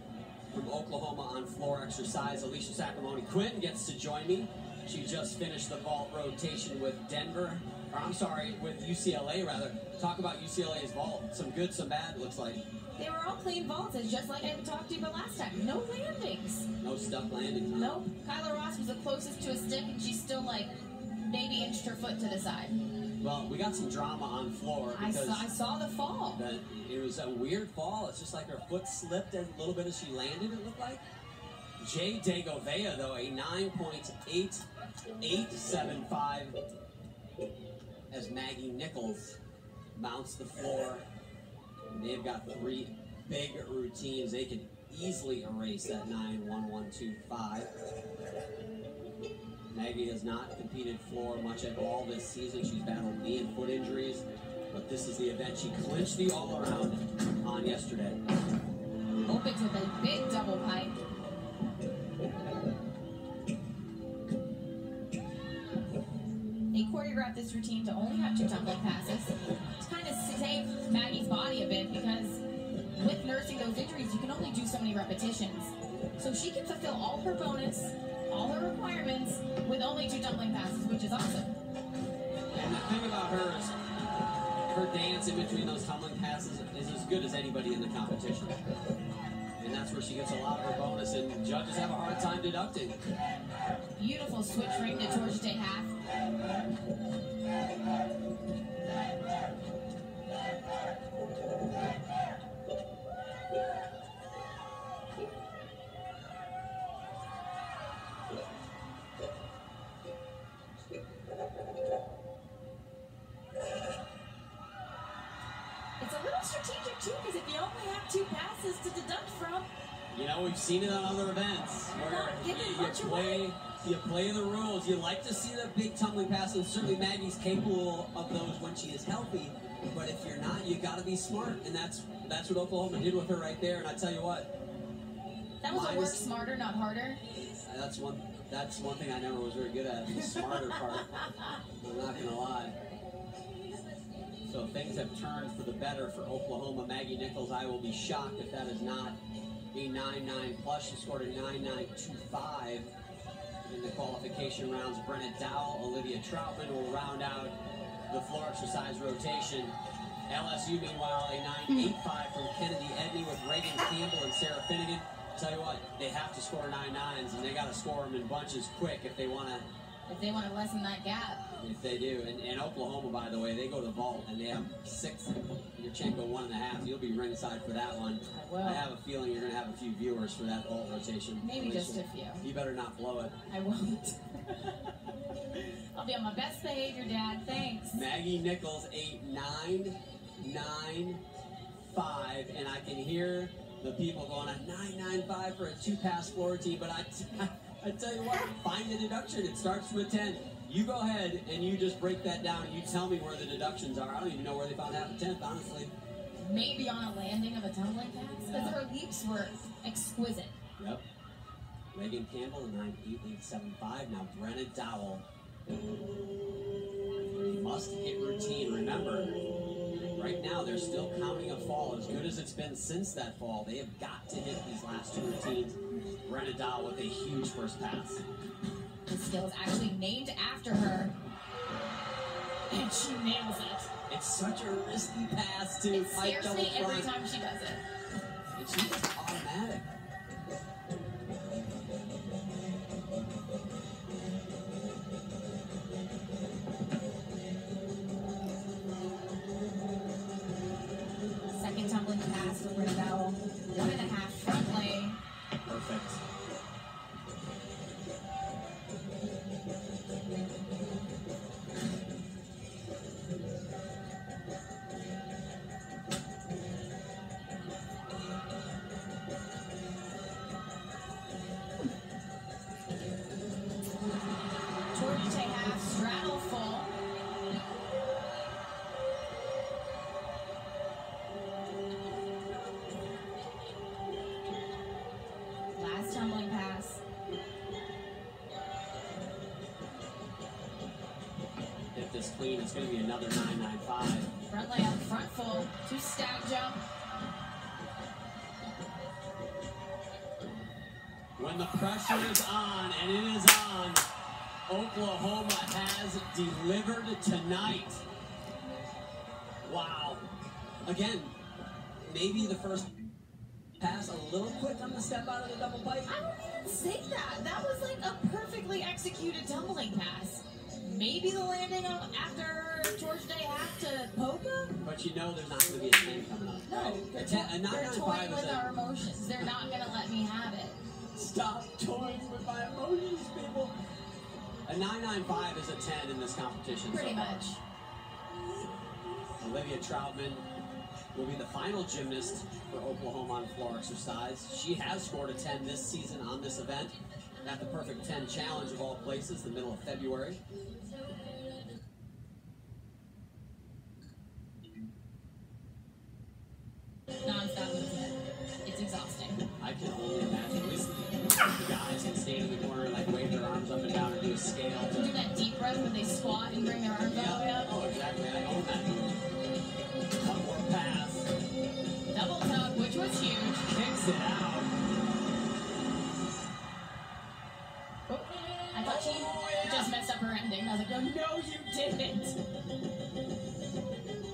from Oklahoma on floor exercise. Alicia Sacramone Quinn gets to join me. She just finished the vault rotation with with UCLA rather. Talk about UCLA's vault. Some good, some bad, looks like. They were all clean vaults, just like I talked to you about last time. No landings. No stuck landings. Huh? Nope. Kyla Ross was the closest to a stick, and she still, maybe inched her foot to the side. Well, we got some drama on floor. I saw the fall. It was a weird fall. It's just like her foot slipped a little bit as she landed, it looked like. Jay Degovea, though, a 9.8875 as Maggie Nichols mounts the floor. And they've got 3 big routines. They can easily erase that 9.1125. Maggie has not competed floor much at all this season. She's battled knee and foot injuries, but this is the event she clinched the all-around on yesterday. Opens with a big double pipe. They choreographed this routine to only have 2 tumbling passes to kind of save Maggie's body a bit, because with nursing those injuries, you can only do so many repetitions. So she can fulfill all her bonus, all her requirements, with only 2 tumbling passes, which is awesome. And the thing about her is her dance in between those tumbling passes is as good as anybody in the competition. And that's where she gets a lot of her bonus, and judges have a hard time deducting. Beautiful switch ring to Torjete half. It's a little strategic too, because if you only have 2 passes to deduct from, We've seen it on other events where you play the rules. You like to see the big tumbling passes. Certainly Maggie's capable of those when she is healthy, but if you're not, you got to be smart, and that's what Oklahoma did with her right there. And I tell you what, that was a work smarter, not harder. That's one thing I never was very good at, the smarter part. I'm not gonna lie. So things have turned for the better for Oklahoma. Maggie Nichols, I will be shocked if that is not a 9.9 plus. She scored a 9.925 in the qualification rounds. Brenna Dowell, Olivia Troutman will round out the floor exercise rotation. LSU, meanwhile, a 9.85 from Kennedy Edney with Reagan Campbell and Sarah Finnegan. Tell you what, they have to score 9.9s, and they got to score them in bunches quick if they want to lessen that gap. If they do. And Oklahoma, by the way, they go to vault, and they have 6. Yurchenko 1.5. You'll be ringside for that one. I will. I have a feeling you're going to have a few viewers for that vault rotation. Maybe just a few. You better not blow it. I won't. I'll be on my best behavior, Dad. Thanks. Maggie Nichols, 8.995, and I can hear the people going a 9.95 for a 2-pass floor routine, but I tell you what, find the deduction. It starts with 10. You go ahead and you just break that down and you tell me where the deductions are. I don't even know where they found half a 10th, honestly. Maybe on a landing of a tumbling pass, because her leaps were exquisite. Yep. Reagan Campbell, 9.8875. Now Brenna Dowell. Must-hit routine. Remember, right now they're still counting a fall. As good as it's been since that fall, they have got to hit these last 2 routines. Brenna Dowell with a huge first pass. The skill is actually named after her, and she nails it. It's such a risky pass, too. It scares me every time she does it. And she's just automatic. Second tumbling pass for Brenna Dowell. 1.5 front lane. Perfect. get this clean, it's going to be another 995. Front layup, front full, 2 stack jump. When the pressure is on, and it is on, Oklahoma has delivered tonight. Wow. Again, maybe the first pass a little quick on the step out of the double pipe. I wouldn't even say that. That was like a perfectly executed tumbling pass. Maybe the landing after George Day half to Poca? But you know there's not going to be a 10 coming up. No, Right? they're toying with our emotions. They're not going to let me have it. Stop toying with my emotions, people. A 995 is a 10 in this competition. Pretty much. Olivia Troutman will be the final gymnast for Oklahoma on floor exercise. She has scored a 10 this season on this event at the Perfect 10 Challenge of all places, the middle of February. Non-stop movement. It's exhausting. I can only imagine at least the guys can stand in the corner and like wave their arms up and down and do a scale. Do that deep breath when they squat and bring their arms all the way up. Oh, exactly. I own that move. One more pass. Double tug, which was huge. Kicks it out. Oh, I thought she just messed up her ending. I was like, oh, no, you didn't.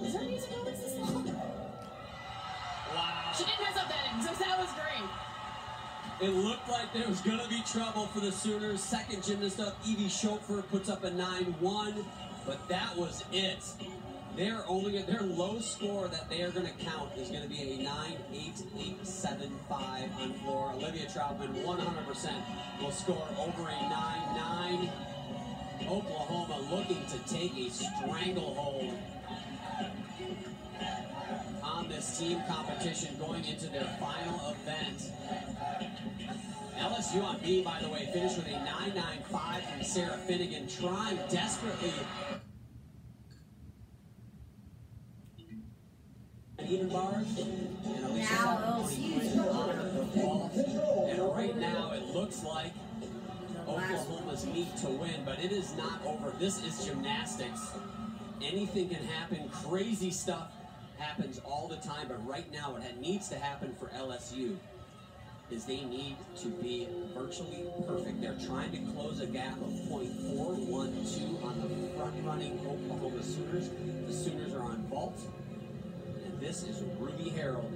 Is her music always this long? Wow. She didn't mess up that ending, so that was great. It looked like there was going to be trouble for the Sooners. Second gymnast up, Evie Schoepfer, puts up a 9-1, but that was it. Their low score that they are going to count is going to be a 9.8875 on floor. Olivia Troutman, 100% will score over a 9.9. Oklahoma looking to take a stranglehold on this team competition going into their final event. LSU on B, by the way, finished with a 9.95 from Sarah Finnegan, trying desperately. Even bars, and Alicia Now LSU's LSU's on the ball. And right now it looks like Oklahoma's need to win, but it is not over. This is gymnastics. Anything can happen. Crazy stuff happens all the time, but right now what needs to happen for LSU is they need to be virtually perfect. They're trying to close a gap of .412 on the front-running Oklahoma Sooners. The Sooners are on vault, and this is Ruby Harold.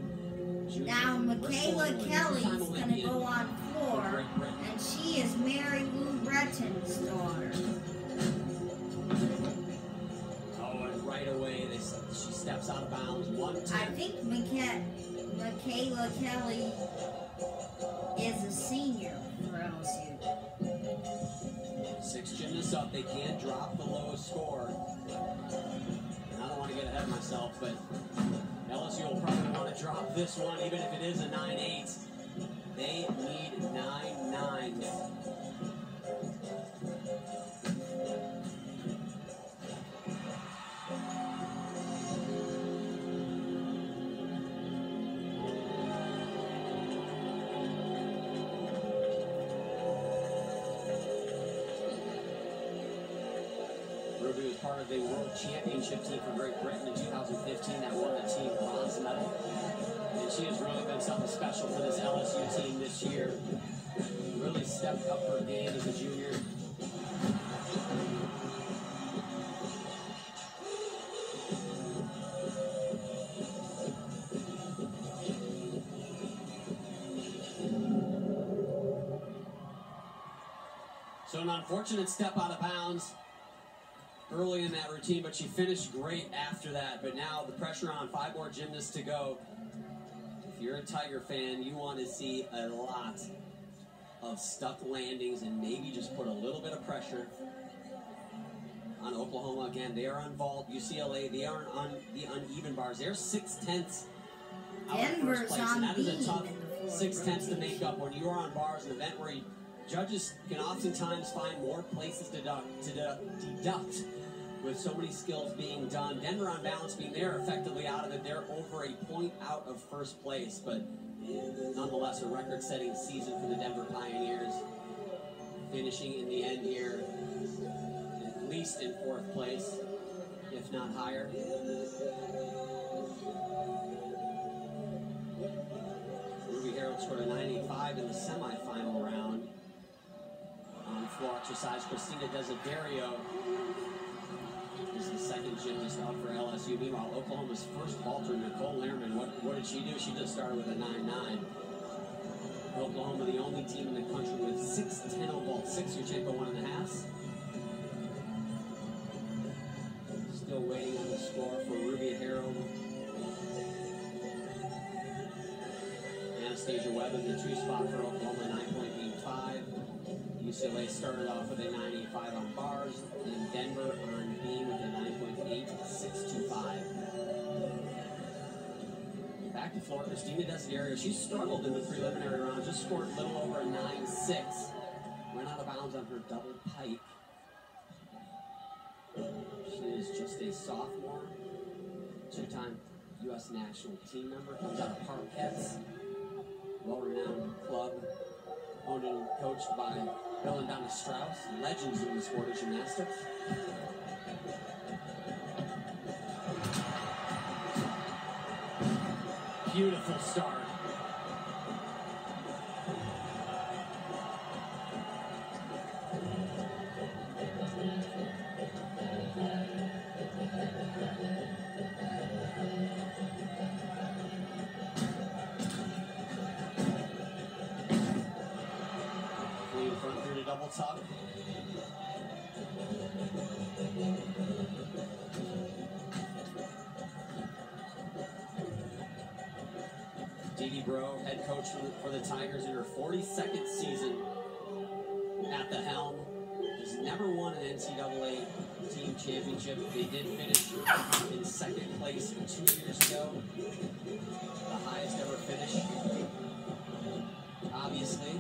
Now Michaela Kelly's going to go on floor, and she is Mary Lou Breton's daughter. Oh, and right away she steps out of bounds. 110. I think Michaela Kelly is a senior for LSU. 6 gymnasts up. They can't drop the lowest score. And I don't want to get ahead of myself, but LSU will probably want to drop this one, even if it is a 9.8. They need 9.9. Ruby was part of the World Championship team for Great Britain in 2015 that won the team bronze medal. And she has really been something special for this LSU team this year. Really stepped up her game as a junior. So an unfortunate step out of bounds early in that routine, but she finished great after that. But now the pressure on, 5 more gymnasts to go. If you're a Tiger fan, you want to see a lot of stuck landings and maybe just put a little bit of pressure on Oklahoma. Again, they are on vault. UCLA, they are on the uneven bars. They're 6/10 out of first place, and that is a tough 6/10 to make up when you are on bars, an event where judges can oftentimes find more places to deduct with so many skills being done. Denver on balance being there effectively out of it. They're over a point out of first place, but nonetheless a record-setting season for the Denver Pioneers, finishing in the end here at least in 4th place. if not higher. Ruby Harold scored a 9.85 in the semifinal round. On floor exercise, Christina Desiderio is the second gymnast out for LSU. Meanwhile, Oklahoma's first vaulter, Nicole Lehrman, what did she do? She just started with a 9.9. Oklahoma, the only team in the country with 6 10-0 vaults, 6 Yurchenko 1.5. Still waiting on the score for Ruby Harold. Anastasia Webb in the 2 spot for Oklahoma, 9.85. UCLA started off with a 9.85 on bars, and Denver on beam with a 9.8625. Back to floor, Christina Desiderio. She struggled in the preliminary round, just scored a little over a 9.6. Went out of bounds on her double pike. She is just a sophomore, 2-time U.S. national team member. Comes out of Parkettes, well-renowned club, owned and coached by Bill and Donna Strauss, legends in the sport of gymnastics. Beautiful start. Clean front through to double tuck. Dee Bro, head coach for the Tigers in her 42nd season at the helm. Has never won an NCAA team championship. They did finish in second place 2 years ago. The highest ever finish. Obviously,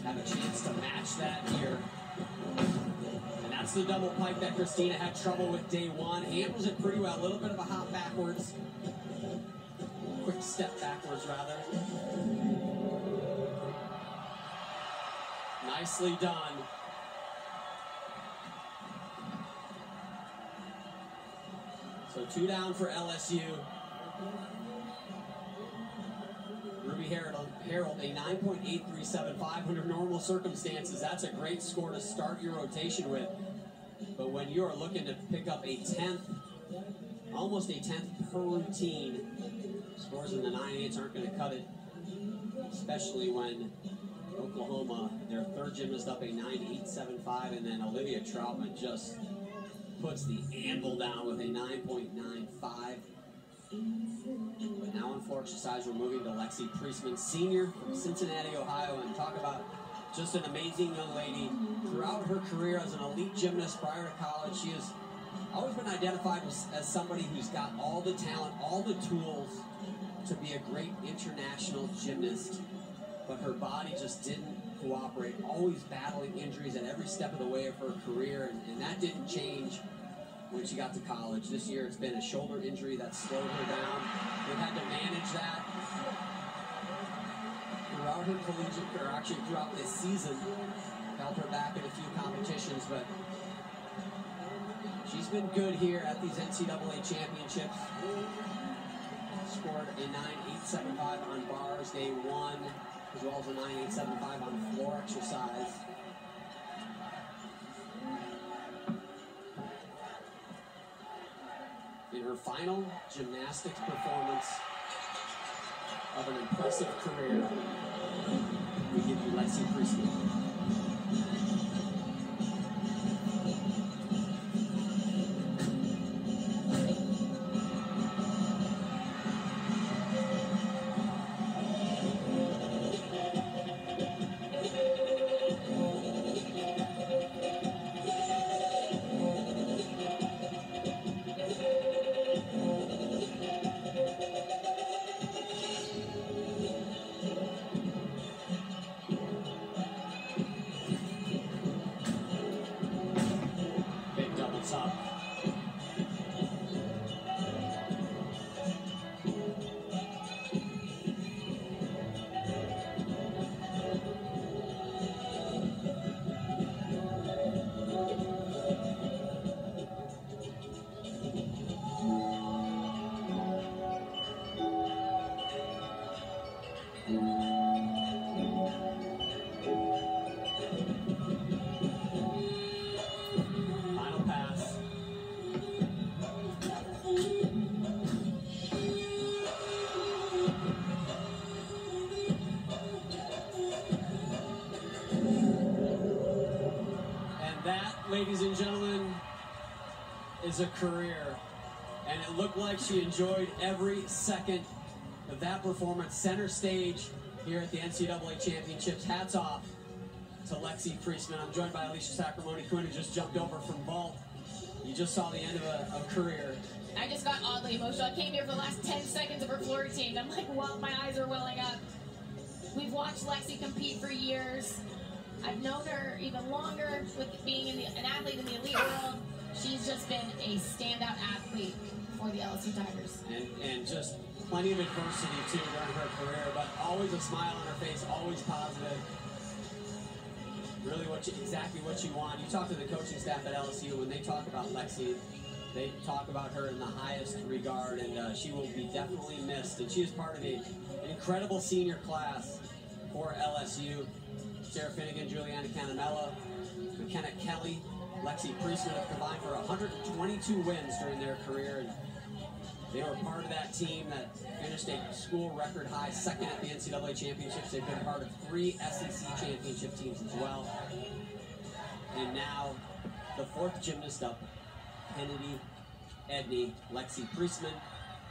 have a chance to match that here. And that's the double pike that Christina had trouble with day one. Handles it pretty well. A little bit of a hop backwards. Quick step backwards, rather. Nicely done. So 2 down for LSU. Ruby Harold, a 9.8375 under normal circumstances. That's a great score to start your rotation with. But when you are looking to pick up a 10th, almost a 10th per routine, scores in the 9.8s aren't going to cut it, especially when Oklahoma, their third gymnast, up a 9.875, and then Olivia Troutman just puts the anvil down with a 9.95. But now on floor exercise, we're moving to Lexi Priestman, senior from Cincinnati, Ohio, and talk about just an amazing young lady. Throughout her career as an elite gymnast prior to college, she has always been identified as somebody who's got all the talent, all the tools to be a great international gymnast, but her body just didn't cooperate, always battling injuries at every step of the way of her career, and that didn't change when she got to college. This year it's been a shoulder injury that slowed her down. They've had to manage that throughout her collegiate career, actually throughout this season, held her back in a few competitions, but she's been good here at these NCAA championships. Scored a 9.875 on bars day one, as well as a 9.875 on floor exercise. In her final gymnastics performance of an impressive career, we give you Lexi Priestman. is a career, and it looked like she enjoyed every second of that performance. Center stage here at the NCAA Championships. Hats off to Lexi Priestman. I'm joined by Alicia Sacramone-Quinn, who just jumped over from vault. You just saw the end of a career. I just got oddly emotional. I came here for the last 10 seconds of her floor routine. I'm like, well, my eyes are welling up. We've watched Lexi compete for years. I've known her even longer with being an athlete in the elite world. She's just been a standout athlete for the LSU Tigers. And just plenty of adversity, too, during her career, but always a smile on her face, always positive. Really exactly what you want. You talk to the coaching staff at LSU, when they talk about Lexi, they talk about her in the highest regard, and she will be definitely missed. And she is part of an incredible senior class for LSU. Sarah Finnegan, Juliana Canamella, McKenna Kelly, Lexi Priestman have combined for 122 wins during their career. And they were part of that team that finished a school record high second at the NCAA Championships. They've been part of 3 SEC championship teams as well. And now the 4th gymnast up, Kennedy Edney. Lexi Priestman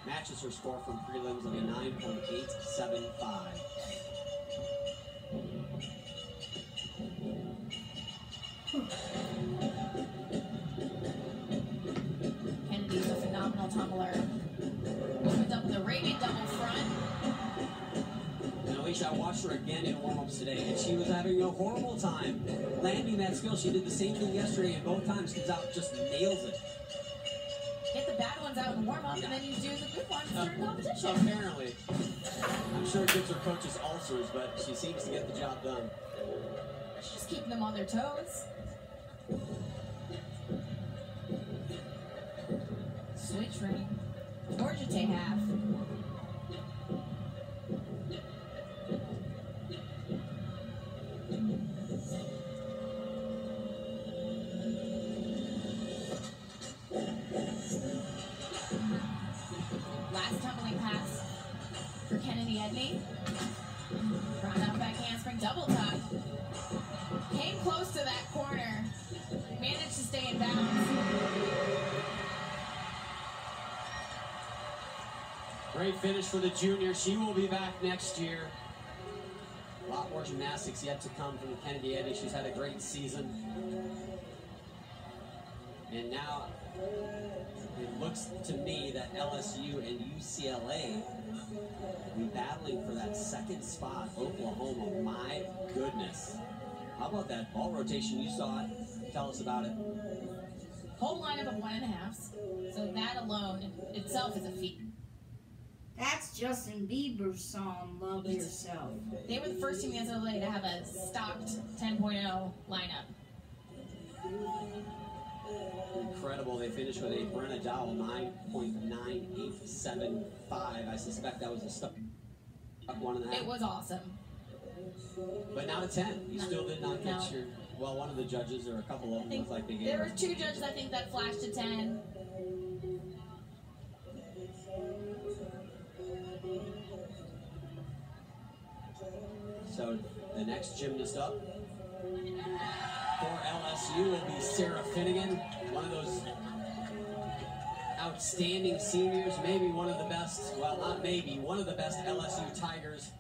matches her score from prelims of a 9.875. Kennedy's a phenomenal tumbler. Opens up with a Arabian double front. And Alicia, I watched her again in warm-ups today, and she was having a horrible time landing that skill. She did the same thing yesterday, and both times comes out, just nails it. Get the bad ones out in warm-up, and then you do the good ones during competition. Apparently. I'm sure it gives her coaches ulcers, but she seems to get the job done. She's just keeping them on their toes. Switch ring. Georgia Tay half. Last tumbling pass for Kennedy Edney. Round out back handspring double tuck. Came close to that corner. Managed to stay in bounds. Great finish for the junior. She will be back next year. A lot more gymnastics yet to come from Kennedy Edney. She's had a great season. And now it looks to me that LSU and UCLA will be battling for that second spot. Oklahoma, my goodness. How about that ball rotation? You saw it. Tell us about it. Whole lineup of 1.5s. So that alone itself is a feat. That's Justin Bieber's song, Love Yourself. They were the first team in the NCAA to have a stocked 10.0 lineup. Incredible. They finished with a Brenna Dowell 9.9875. I suspect that was a stuck 1.5. It was awesome. But not a 10. You still did not get your... Well, one of the judges, or a couple of them, looked like they gave there were 2 judges, I think, that flashed a 10. So the next gymnast up for LSU will be Sarah Finnegan, one of those outstanding seniors, maybe one of the best, well, not maybe, one of the best LSU Tigers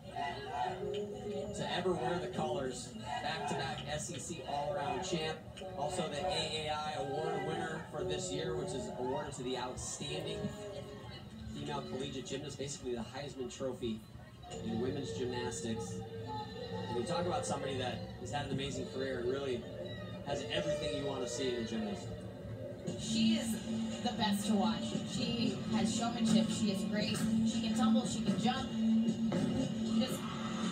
to ever wear the colors. Back-to-back SEC all-around champ. Also the AAI award winner for this year, which is awarded to the outstanding female collegiate gymnast, basically the Heisman Trophy in women's gymnastics. And you talk about somebody that has had an amazing career and really has everything you want to see in a gymnast. She is the best to watch. She has showmanship. She is great. She can tumble. She can jump. Just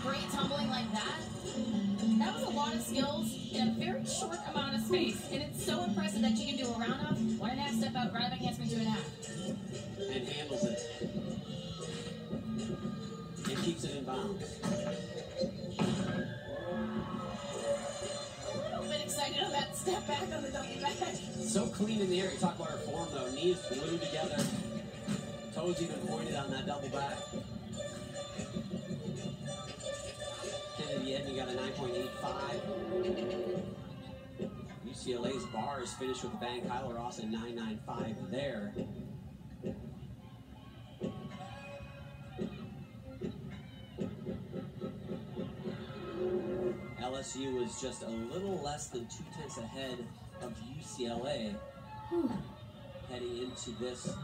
great tumbling like that. That was a lot of skills in a very short amount of space. And it's so impressive that she can do a round off, 1.5 step out, right back handspring 2.5. And handles it. And keeps it in bounds. A little bit excited on that step back on the double back. So clean in the air. You talk about her form though. Knees glued together. Toes even pointed on that double back. Kennedy Edney got a 9.85. UCLA's bars finished with a bang. Kyler Ross at 9.95 there. LSU was just a little less than 2/10 ahead of UCLA heading into this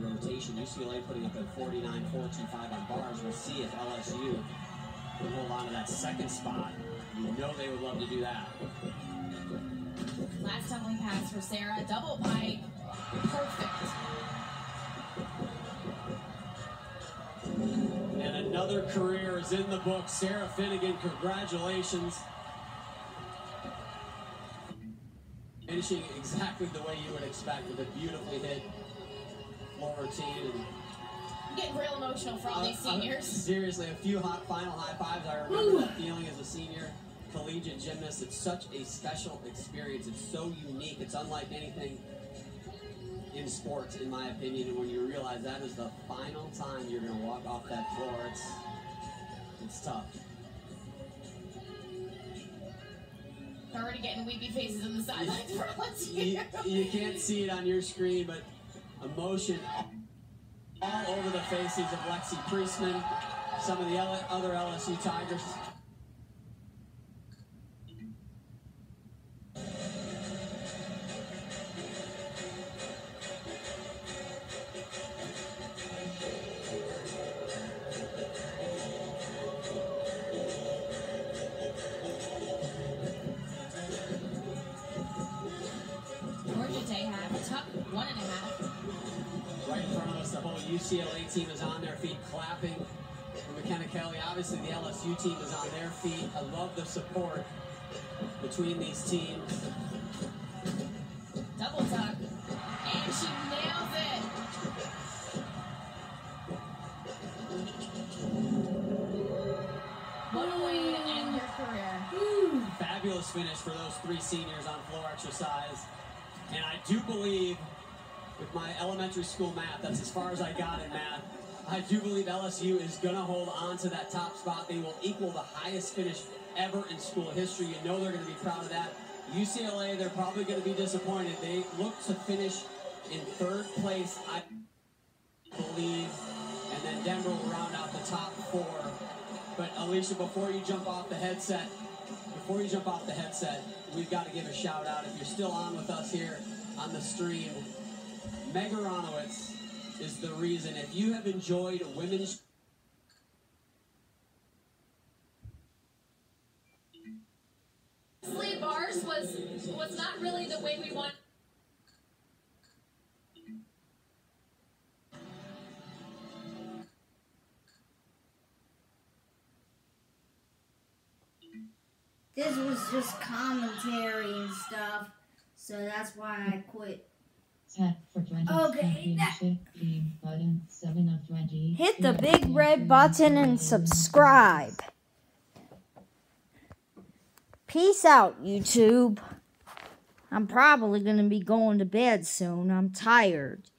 rotation. UCLA putting up at 49.425 on bars. We'll see if LSU can hold on to that second spot. You know they would love to do that. Last tumbling pass for Sarah. Double pike. Perfect. And another career is in the book. Sarah Finnegan, congratulations. Finishing exactly the way you would expect with a beautifully hit floor routine. I'm getting real emotional for all these seniors. Seriously, a few final high fives. I remember that feeling as a senior collegiate gymnast. It's such a special experience. It's so unique. It's unlike anything in sports, in my opinion. And when you realize that is the final time you're going to walk off that floor, it's tough. Already getting weepy faces on the sidelines for LSU. You can't see it on your screen, but emotion all over the faces of Lexi Priestman, some of the other LSU Tigers. UCLA team is on their feet clapping for McKenna Kelly. Obviously, the LSU team is on their feet. I love the support between these teams. Double tuck. And she nails it. What a way to end your career. Fabulous finish for those three seniors on floor exercise. And I do believe, with my elementary school math, that's as far as I got in math. I do believe LSU is going to hold on to that top spot. They will equal the highest finish ever in school history. You know they're going to be proud of that. UCLA, they're probably going to be disappointed. They look to finish in third place, I believe, and then Denver will round out the top four. But Alicia, before you jump off the headset, we've got to give a shout out. If you're still on with us here on the stream, Meg Aronowitz is the reason. If you have enjoyed women's bars was not really the way we want. This was just commentary and stuff, so that's why I quit. Set for 20 championship team button 7 of 20. Hit the big red button and subscribe. Peace out, YouTube. I'm probably going to be going to bed soon. I'm tired.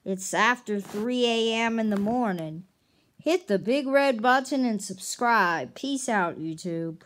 It's after 3 a.m. in the morning. Hit the big red button and subscribe. Peace out, YouTube.